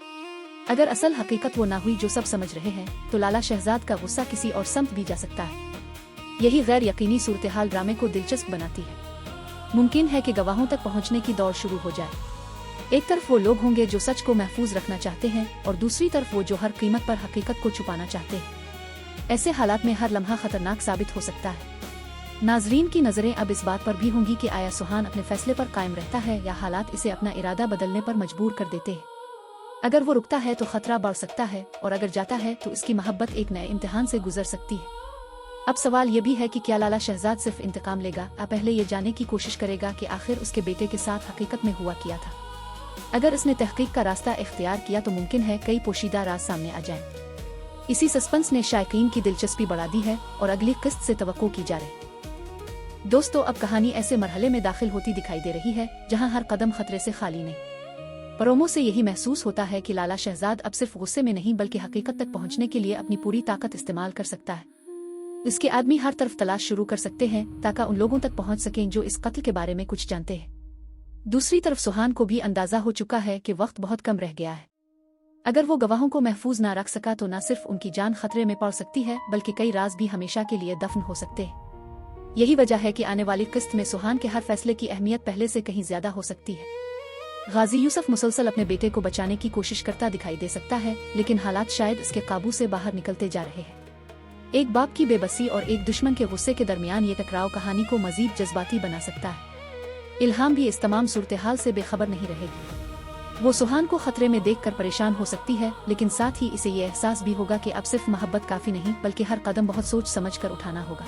अगर असल हकीकत वो ना हुई जो सब समझ रहे हैं तो लाला शहजाद का गुस्सा किसी और समत भी जा सकता है। यही गैर यकीनी सूरत हाल ड्रामे को दिलचस्प बनाती है। मुमकिन है कि गवाहों तक पहुंचने की दौड़ शुरू हो जाए। एक तरफ वो लोग होंगे जो सच को महफूज रखना चाहते हैं, और दूसरी तरफ वो जो हर कीमत पर हकीकत को छुपाना चाहते हैं। ऐसे हालात में हर लम्हा खतरनाक साबित हो सकता है। नाजरीन की नजरें अब इस बात पर भी होंगी कि आया सुहान अपने फैसले पर कायम रहता है या हालात इसे अपना इरादा बदलने पर मजबूर कर देते हैं। अगर वो रुकता है तो खतरा बढ़ सकता है, और अगर जाता है तो इसकी मोहब्बत एक नए इम्तिहान से गुजर सकती है। अब सवाल ये भी है कि क्या लाला शहजाद सिर्फ इंतकाम लेगा या पहले ये जानने की कोशिश करेगा कि आखिर उसके बेटे के साथ हकीकत में हुआ क्या था। अगर इसने तहकीक का रास्ता इख्तियार किया तो मुमकिन है कई पोशीदा राज सामने आ जाएं। इसी सस्पेंस ने शायकीन की दिलचस्पी बढ़ा दी है और अगली किस्त से तवक्को की जा रही। दोस्तों, अब कहानी ऐसे मरहले में दाखिल होती दिखाई दे रही है जहां हर कदम खतरे से खाली नहीं। प्रोमो से यही महसूस होता है कि लाला शहजाद अब सिर्फ गुस्से में नहीं बल्कि हकीकत तक पहुंचने के लिए अपनी पूरी ताकत इस्तेमाल कर सकता है। इसके आदमी हर तरफ तलाश शुरू कर सकते हैं ताकि उन लोगों तक पहुंच सकें जो इस कत्ल के बारे में कुछ जानते हैं। दूसरी तरफ सुहान को भी अंदाजा हो चुका है कि वक्त बहुत कम रह गया है। अगर वो गवाहों को महफूज ना रख सका तो न सिर्फ उनकी जान खतरे में पड़ सकती है बल्कि कई राज भी हमेशा के लिए दफन हो सकते हैं। यही वजह है कि आने वाली किस्त में सुहान के हर फैसले की अहमियत पहले से कहीं ज्यादा हो सकती है। गाजी यूसुफ मुसलसल अपने बेटे को बचाने की कोशिश करता दिखाई दे सकता है, लेकिन हालात शायद इसके काबू से बाहर निकलते जा रहे हैं। एक बाप की बेबसी और एक दुश्मन के गुस्से के दरमियान ये टकराव कहानी को मजीद जज्बाती बना सकता है। इल्हाम भी इस तमाम सूरत-ए-हाल से बेखबर नहीं रहेगी। वो सुहान को खतरे में देखकर परेशान हो सकती है, लेकिन साथ ही इसे ये एहसास भी होगा कि अब सिर्फ मोहब्बत काफी नहीं बल्कि हर कदम बहुत सोच समझ कर उठाना होगा।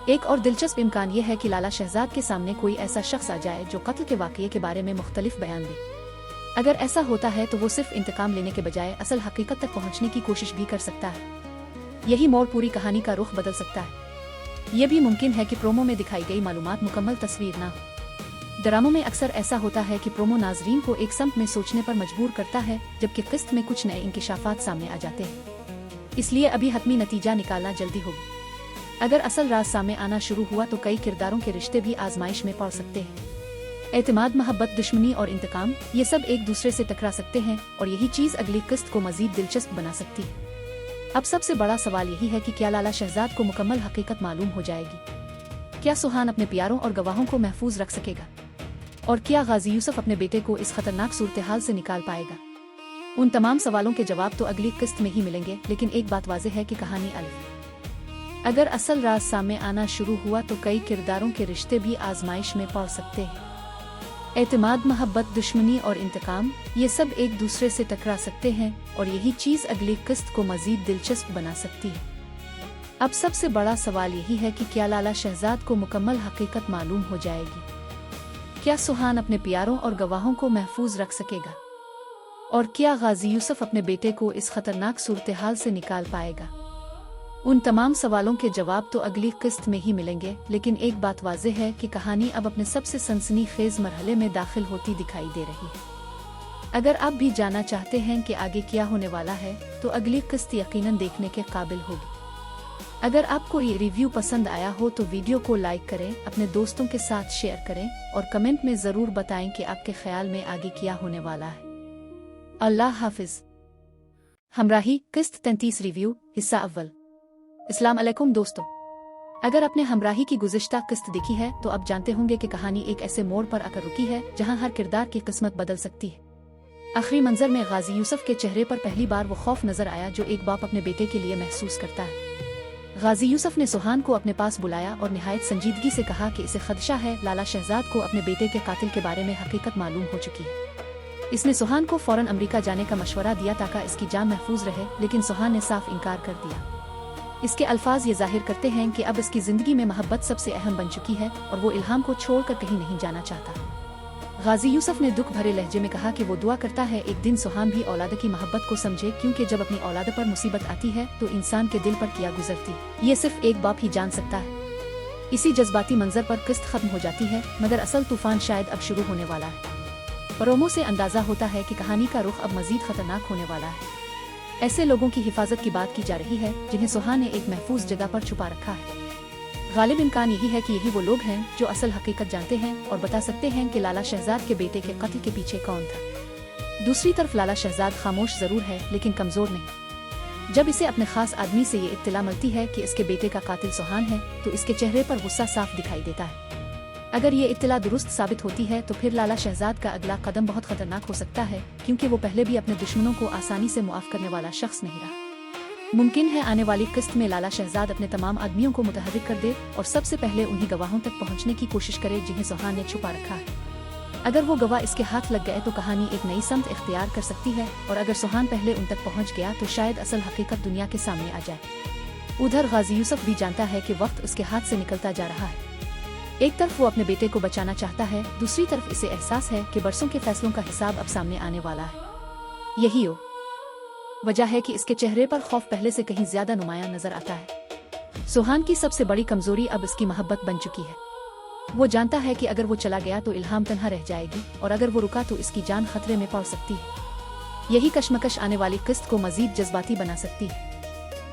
एक और दिलचस्प इम्कान यह है कि लाला शहजाद के सामने कोई ऐसा शख्स आ जाए जो कत्ल के वाकये के बारे में मुख्तलिफ बयान दे। अगर ऐसा होता है तो वो सिर्फ इंतकाम लेने के बजाय असल हकीकत तक पहुंचने की कोशिश भी कर सकता है। यही मोड़ पूरी कहानी का रुख बदल सकता है। ये भी मुमकिन है कि प्रोमो में दिखाई गई मालूमात मुकम्मल तस्वीर ना हो। ड्रामों में अक्सर ऐसा होता है कि प्रोमो नाजरीन को एक समत में सोचने पर मजबूर करता है, जबकि किस्त में कुछ नए इंकिशाफात सामने आ जाते हैं। इसलिए अभी हतमी नतीजा निकालना जल्दी होगी। अगर असल राज सामने आना शुरू हुआ तो कई किरदारों के रिश्ते भी आजमाइश में पड़ सकते हैं। एतमाद, मोहब्बत, दुश्मनी और इंतकाम, ये सब एक दूसरे से टकरा सकते हैं और यही चीज अगली किस्त को मजीद दिलचस्प बना सकती है। अब सबसे बड़ा सवाल यही है कि क्या लाला शहजाद को मुकम्मल हकीकत मालूम हो जाएगी? क्या सुहान अपने प्यारों और गवाहों को महफूज रख सकेगा? और क्या गाजी यूसुफ अपने बेटे को इस खतरनाक सूरत-ए-हाल से निकाल पाएगा? उन तमाम सवालों के जवाब तो अगली किस्त में ही मिलेंगे, लेकिन एक बात वाज़ेह है कि कहानी अगर असल राज सामने आना शुरू हुआ तो कई किरदारों के रिश्ते भी आजमाइश में पड़ सकते हैं। एतमाद, मोहब्बत, दुश्मनी और इंतकाम, ये सब एक दूसरे से टकरा सकते हैं और यही चीज अगली किस्त को मजीद दिलचस्प बना सकती है। अब सबसे बड़ा सवाल यही है कि क्या लाला शहजाद को मुकम्मल हकीकत मालूम हो जाएगी? क्या सुहान अपने प्यारों और गवाहों को महफूज रख सकेगा? और क्या गाजी यूसुफ अपने बेटे को इस खतरनाक सूरत-ए-हाल से निकाल पाएगा? उन तमाम सवालों के जवाब तो अगली किस्त में ही मिलेंगे, लेकिन एक बात वाज़ेह है कि कहानी अब अपने सबसे सनसनीखेज मरहले में दाखिल होती दिखाई दे रही है। अगर आप भी जानना चाहते हैं कि आगे क्या होने वाला है तो अगली किस्त यकीनन देखने के काबिल होगी। अगर आपको ये रिव्यू पसंद आया हो तो वीडियो को लाइक करें, अपने दोस्तों के साथ शेयर करें और कमेंट में ज़रूर बताएं कि आपके ख्याल में आगे क्या होने वाला है। अल्लाह हाफिज। हमराही किस्त 33 रिव्यू हिस्सा अव्वल। अस्सलाम अलैकुम दोस्तों, अगर आपने हमराही की गुज़िश्ता किस्त देखी है तो अब जानते होंगे कि कहानी एक ऐसे मोड़ पर आकर रुकी है जहां हर किरदार की किस्मत बदल सकती है। आखिरी मंजर में गाजी यूसुफ के चेहरे पर पहली बार वो खौफ नजर आया जो एक बाप अपने बेटे के लिए महसूस करता है। गाजी यूसुफ ने सुहान को अपने पास बुलाया और निहायत संजीदगी से कहा कि इसे खदशा है, लाला शहजाद को अपने बेटे के कातिल के बारे में हकीकत मालूम हो चुकी है। इसने सुहान को फौरन अमेरिका जाने का मशवरा दिया ताकि इसकी जान महफूज रहे, लेकिन सुहान ने साफ इनकार कर दिया। इसके अल्फाज ये जाहिर करते हैं कि अब इसकी जिंदगी में मोहब्बत सबसे अहम बन चुकी है और वो इल्हाम को छोड़कर कहीं नहीं जाना चाहता। गाजी यूसुफ ने दुख भरे लहजे में कहा कि वो दुआ करता है एक दिन सुहान भी औलाद की मोहब्बत को समझे, क्योंकि जब अपनी औलाद पर मुसीबत आती है तो इंसान के दिल पर क्या गुजरती ये सिर्फ एक बाप ही जान सकता है। इसी जज्बाती मंजर पर किस्त खत्म हो जाती है, मगर असल तूफान शायद अब शुरू होने वाला है। प्रोमो से अंदाजा होता है कि कहानी का रुख अब मजीद खतरनाक होने वाला है। ऐसे लोगों की हिफाजत की बात की जा रही है जिन्हें सुहान ने एक महफूज जगह पर छुपा रखा है। गालिब इम्कान यही है कि यही वो लोग हैं जो असल हकीकत जानते हैं और बता सकते हैं कि लाला शहजाद के बेटे के कत्ल के पीछे कौन था। दूसरी तरफ लाला शहजाद खामोश जरूर है लेकिन कमजोर नहीं। जब इसे अपने खास आदमी से ये इत्तला मिलती है कि इसके बेटे का कातिल सुहान है तो इसके चेहरे पर गुस्सा साफ दिखाई देता है। अगर ये इत्तला दुरुस्त साबित होती है तो फिर लाला शहजाद का अगला कदम बहुत खतरनाक हो सकता है, क्योंकि वो पहले भी अपने दुश्मनों को आसानी से मुआफ करने वाला शख्स नहीं रहा। मुमकिन है आने वाली किस्त में लाला शहजाद अपने तमाम आदमियों को मुतहर्रिक कर दे और सबसे पहले उन्हीं गवाहों तक पहुंचने की कोशिश करे जिन्हें सुहान ने छुपा रखा है। अगर वो गवाह इसके हाथ लग गए तो कहानी एक नई समत इख्तियार कर सकती है, और अगर सुहान पहले उन तक पहुंच गया तो शायद असल हकीकत दुनिया के सामने आ जाए। उधर गाजी यूसुफ भी जानता है कि वक्त उसके हाथ से निकलता जा रहा है। एक तरफ वो अपने बेटे को बचाना चाहता है, दूसरी तरफ इसे एहसास है कि बरसों के फैसलों का हिसाब अब सामने आने वाला है। यही वजह है कि इसके चेहरे पर खौफ पहले से कहीं ज्यादा नुमायां नजर आता है। सुहान की सबसे बड़ी कमजोरी अब इसकी मोहब्बत बन चुकी है। वो जानता है कि अगर वो चला गया तो इल्हाम तन्हा रह जाएगी और अगर वो रुका तो इसकी जान खतरे में पड़ सकती है। यही कशमकश आने वाली किस्त को मजीद जज्बाती बना सकती है।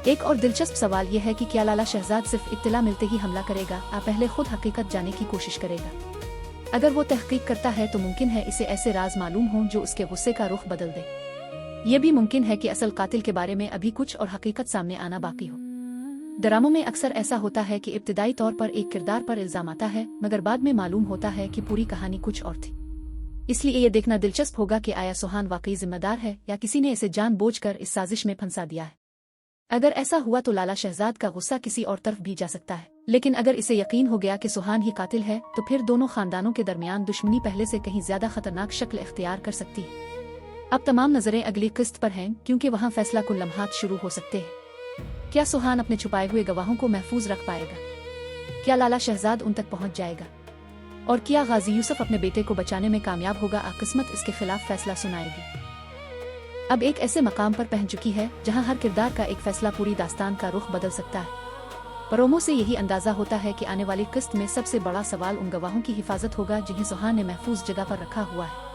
एक और दिलचस्प सवाल यह है कि क्या लाला शहजाद सिर्फ इत्तला मिलते ही हमला करेगा या पहले खुद हकीकत जाने की कोशिश करेगा। अगर वो तहकीक करता है तो मुमकिन है इसे ऐसे राज मालूम हों जो उसके गुस्से का रुख बदल दे। ये भी मुमकिन है कि असल कातिल के बारे में अभी कुछ और हकीकत सामने आना बाकी हो। ड्रामों में अक्सर ऐसा होता है कि इब्तिदाई तौर पर एक किरदार पर इल्जाम आता है मगर बाद में मालूम होता है कि पूरी कहानी कुछ और थी। इसलिए ये देखना दिलचस्प होगा कि आया सुहान वाकई जिम्मेदार है या किसी ने इसे जानबूझकर इस साजिश में फंसा दिया है। अगर ऐसा हुआ तो लाला शहजाद का गुस्सा किसी और तरफ भी जा सकता है, लेकिन अगर इसे यकीन हो गया कि सुहान ही कातिल है तो फिर दोनों खानदानों के दरमियान दुश्मनी पहले से कहीं ज्यादा खतरनाक शक्ल इख्तियार कर सकती है। अब तमाम नजरें अगली किस्त पर हैं क्योंकि वहाँ फैसला कुल लम्हात शुरू हो सकते हैं। क्या सुहान अपने छुपाए हुए गवाहों को महफूज रख पाएगा? क्या लाला शहजाद उन तक पहुँच जाएगा? और क्या गाजी यूसुफ अपने बेटे को बचाने में कामयाब होगा? किस्मत इसके खिलाफ फैसला सुनाएगी। अब एक ऐसे मकाम पर पहुंच चुकी है जहां हर किरदार का एक फैसला पूरी दास्तान का रुख बदल सकता है। प्रोमो से यही अंदाजा होता है कि आने वाली किस्त में सबसे बड़ा सवाल उन गवाहों की हिफाजत होगा जिन्हें सुहान ने महफूज जगह पर रखा हुआ है।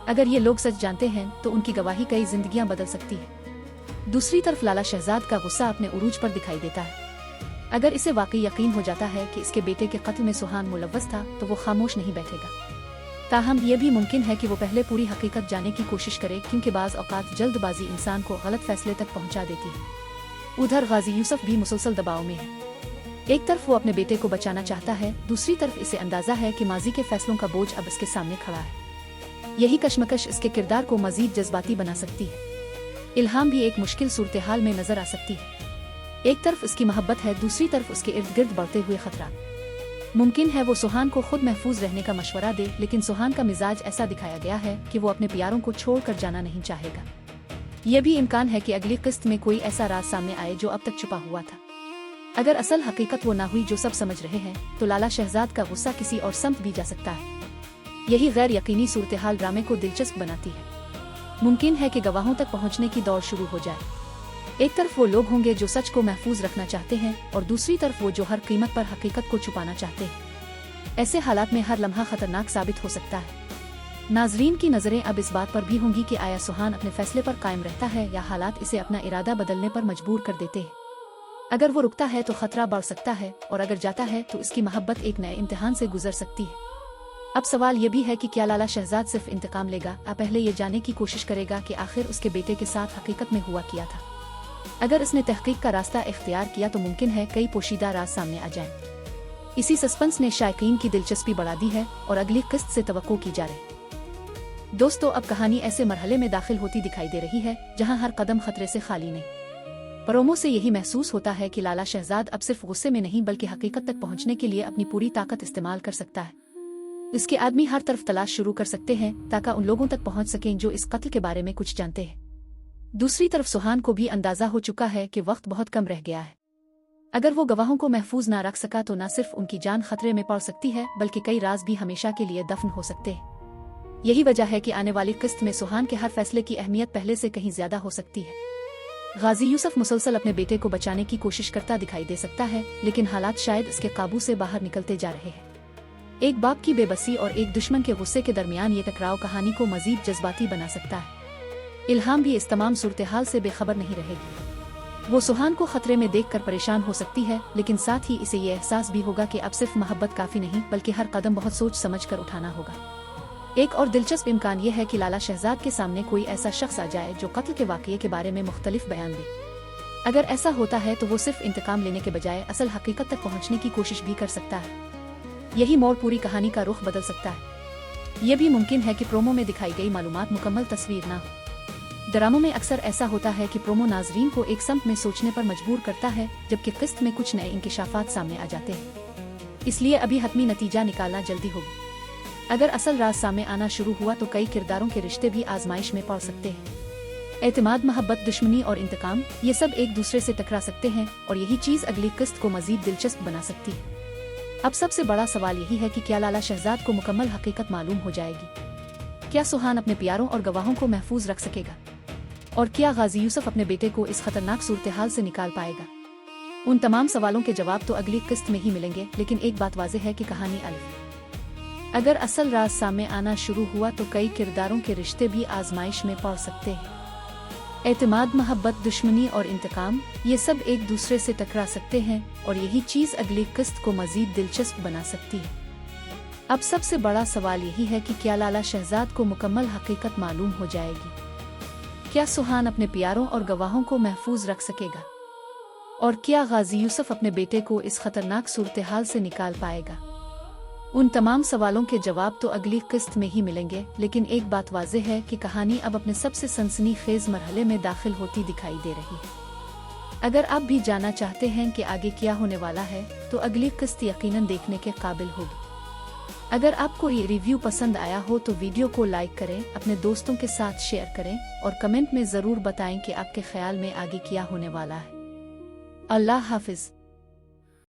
अगर ये लोग सच जानते हैं तो उनकी गवाही कई जिंदगियां बदल सकती है। दूसरी तरफ लाला शहजाद का गुस्सा अपने उरूज पर दिखाई देता है। अगर इसे वाकई यकीन हो जाता है कि इसके बेटे के कत्ल में सुहान मुलव्वस था तो वो खामोश नहीं बैठेगा। ताहम यह भी मुमकिन है कि वो पहले पूरी हकीकत जानने की कोशिश करे क्योंकि बाज औकात जल्दबाजी इंसान को गलत फैसले तक पहुंचा देती है। उधर गाजी यूसुफ भी मुसलसल दबाव में है। एक तरफ वो अपने बेटे को बचाना चाहता है, दूसरी तरफ इसे अंदाजा है कि माजी के फैसलों का बोझ अब इसके सामने खड़ा है। यही कशमकश इसके किरदार को मजीद जज्बाती बना सकती है। इल्हाम भी एक मुश्किल सूरत हाल में नजर आ सकती है। एक तरफ इसकी मोहब्बत है, दूसरी तरफ उसके इर्द गिर्द बढ़ते हुए खतरा। मुमकिन है वो सुहान को खुद महफूज रहने का मशवरा दे, लेकिन सुहान का मिजाज ऐसा दिखाया गया है कि वो अपने प्यारों को छोड़कर जाना नहीं चाहेगा। यह भी इम्कान है कि अगली किस्त में कोई ऐसा राज सामने आए जो अब तक छुपा हुआ था। अगर असल हकीकत वो ना हुई जो सब समझ रहे हैं तो लाला शहजाद का गुस्सा किसी और समत भी जा सकता है। यही गैर यकीनी सूरत हाल ड्रामे को दिलचस्प बनाती है। मुमकिन है कि गवाहों तक पहुंचने की दौड़ शुरू हो जाए। एक तरफ वो लोग होंगे जो सच को महफूज रखना चाहते हैं और दूसरी तरफ वो जो हर कीमत पर हकीकत को छुपाना चाहते हैं। ऐसे हालात में हर लम्हा खतरनाक साबित हो सकता है। नाजरीन की नजरें अब इस बात पर भी होंगी कि आया सुहान अपने फैसले पर कायम रहता है या हालात इसे अपना इरादा बदलने पर मजबूर कर देते हैं। अगर वो रुकता है तो खतरा बढ़ सकता है और अगर जाता है तो इसकी मोहब्बत एक नए इम्तिहान से गुजर सकती है। अब सवाल ये भी है कि क्या लाला शहजाद सिर्फ इंतकाम लेगा या पहले ये जानने की कोशिश करेगा कि आखिर उसके बेटे के साथ हकीकत में हुआ क्या था। अगर इसने तहकीक का रास्ता इख्तियार किया तो मुमकिन है कई पोशीदा राज सामने आ जाएं। इसी सस्पेंस ने शायकीन की दिलचस्पी बढ़ा दी है और अगली किस्त से तवक्को की जा रही। दोस्तों, अब कहानी ऐसे मरहले में दाखिल होती दिखाई दे रही है जहां हर कदम खतरे से खाली नहीं। प्रोमो से यही महसूस होता है कि लाला शहजाद अब सिर्फ गुस्से में नहीं बल्कि हकीकत तक पहुंचने के लिए अपनी पूरी ताकत इस्तेमाल कर सकता है। इसके आदमी हर तरफ तलाश शुरू कर सकते हैं ताकि उन लोगों तक पहुंच सकें जो इस कत्ल के बारे में कुछ जानते हैं। दूसरी तरफ सुहान को भी अंदाजा हो चुका है कि वक्त बहुत कम रह गया है। अगर वो गवाहों को महफूज ना रख सका तो न सिर्फ उनकी जान खतरे में पड़ सकती है बल्कि कई राज भी हमेशा के लिए दफन हो सकते हैं। यही वजह है कि आने वाली किस्त में सुहान के हर फैसले की अहमियत पहले से कहीं ज्यादा हो सकती है। गाजी यूसुफ मुसलसल अपने बेटे को बचाने की कोशिश करता दिखाई दे सकता है, लेकिन हालात शायद इसके काबू से बाहर निकलते जा रहे हैं। एक बाप की बेबसी और एक दुश्मन के गुस्से के दरमियान ये टकराव कहानी को मजीद जज्बाती बना सकता है। इल्हाम भी इस तमाम सूरत हाल से बेखबर नहीं रहेगी। वो सुहान को खतरे में देखकर परेशान हो सकती है, लेकिन साथ ही इसे ये एहसास भी होगा कि अब सिर्फ मोहब्बत काफी नहीं बल्कि हर कदम बहुत सोच समझ कर उठाना होगा। एक और दिलचस्प इम्कान यह है कि लाला शहजाद के सामने कोई ऐसा शख्स आ जाए जो कत्ल के वाकये के बारे में मुख्तलिफ बयान दे। अगर ऐसा होता है तो वो सिर्फ इंतकाम लेने के बजाय असल हकीकत तक पहुंचने की कोशिश भी कर सकता है। यही मोड़ पूरी कहानी का रुख बदल सकता है। ये भी मुमकिन है कि प्रोमो में दिखाई गई मालूमात मुकम्मल तस्वीर ना हो। ड्रामों में अक्सर ऐसा होता है कि प्रोमो नाजरीन को एक समत में सोचने पर मजबूर करता है, जबकि किस्त में कुछ नए इंकिशाफात सामने आ जाते हैं। इसलिए अभी हतमी नतीजा निकालना जल्दी होगी। अगर असल राज सामने आना शुरू हुआ तो कई किरदारों के रिश्ते भी आजमाइश में पड़ सकते हैं। एतमाद, मोहब्बत, दुश्मनी और इंतकाम, ये सब एक दूसरे से टकरा सकते हैं और यही चीज अगली किस्त को मजीद दिलचस्प बना सकती है। अब सबसे बड़ा सवाल यही है कि क्या लाला शहजाद को मुकम्मल हकीकत मालूम हो जाएगी? क्या सुहान अपने प्यारों और गवाहों को महफूज रख सकेगा? और क्या गाजी यूसुफ अपने बेटे को इस खतरनाक सूरत-ए-हाल से निकाल पाएगा? उन तमाम सवालों के जवाब तो अगली किस्त में ही मिलेंगे, लेकिन एक बात वाज़ेह है कि कहानी अगर असल राज सामने आना शुरू हुआ तो कई किरदारों के रिश्ते भी आजमाइश में पड़ सकते हैं। एतमाद, मोहब्बत, दुश्मनी और इंतकाम, ये सब एक दूसरे से टकरा सकते हैं और यही चीज़ अगली किस्त को मज़ीद दिलचस्प बना सकती है। अब सबसे बड़ा सवाल यही है कि क्या लाला शहजाद को मुकम्मल हकीकत मालूम हो जाएगी? क्या सुहान अपने प्यारों और गवाहों को महफूज रख सकेगा? और क्या गाजी यूसुफ अपने बेटे को इस खतरनाक सूरत-ए-हाल से निकाल पाएगा? उन तमाम सवालों के जवाब तो अगली किस्त में ही मिलेंगे, लेकिन एक बात वाज़ेह है कि कहानी अब अपने सबसे सनसनीखेज मरहले में दाखिल होती दिखाई दे रही है। अगर आप भी जानना चाहते हैं कि आगे क्या होने वाला है, तो अगली किस्त यकीनन देखने के काबिल होगी। अगर आपको ये रिव्यू पसंद आया हो तो वीडियो को लाइक करें, अपने दोस्तों के साथ शेयर करें और कमेंट में ज़रूर बताएं कि आपके ख्याल में आगे क्या होने वाला है। अल्लाह हाफिज़।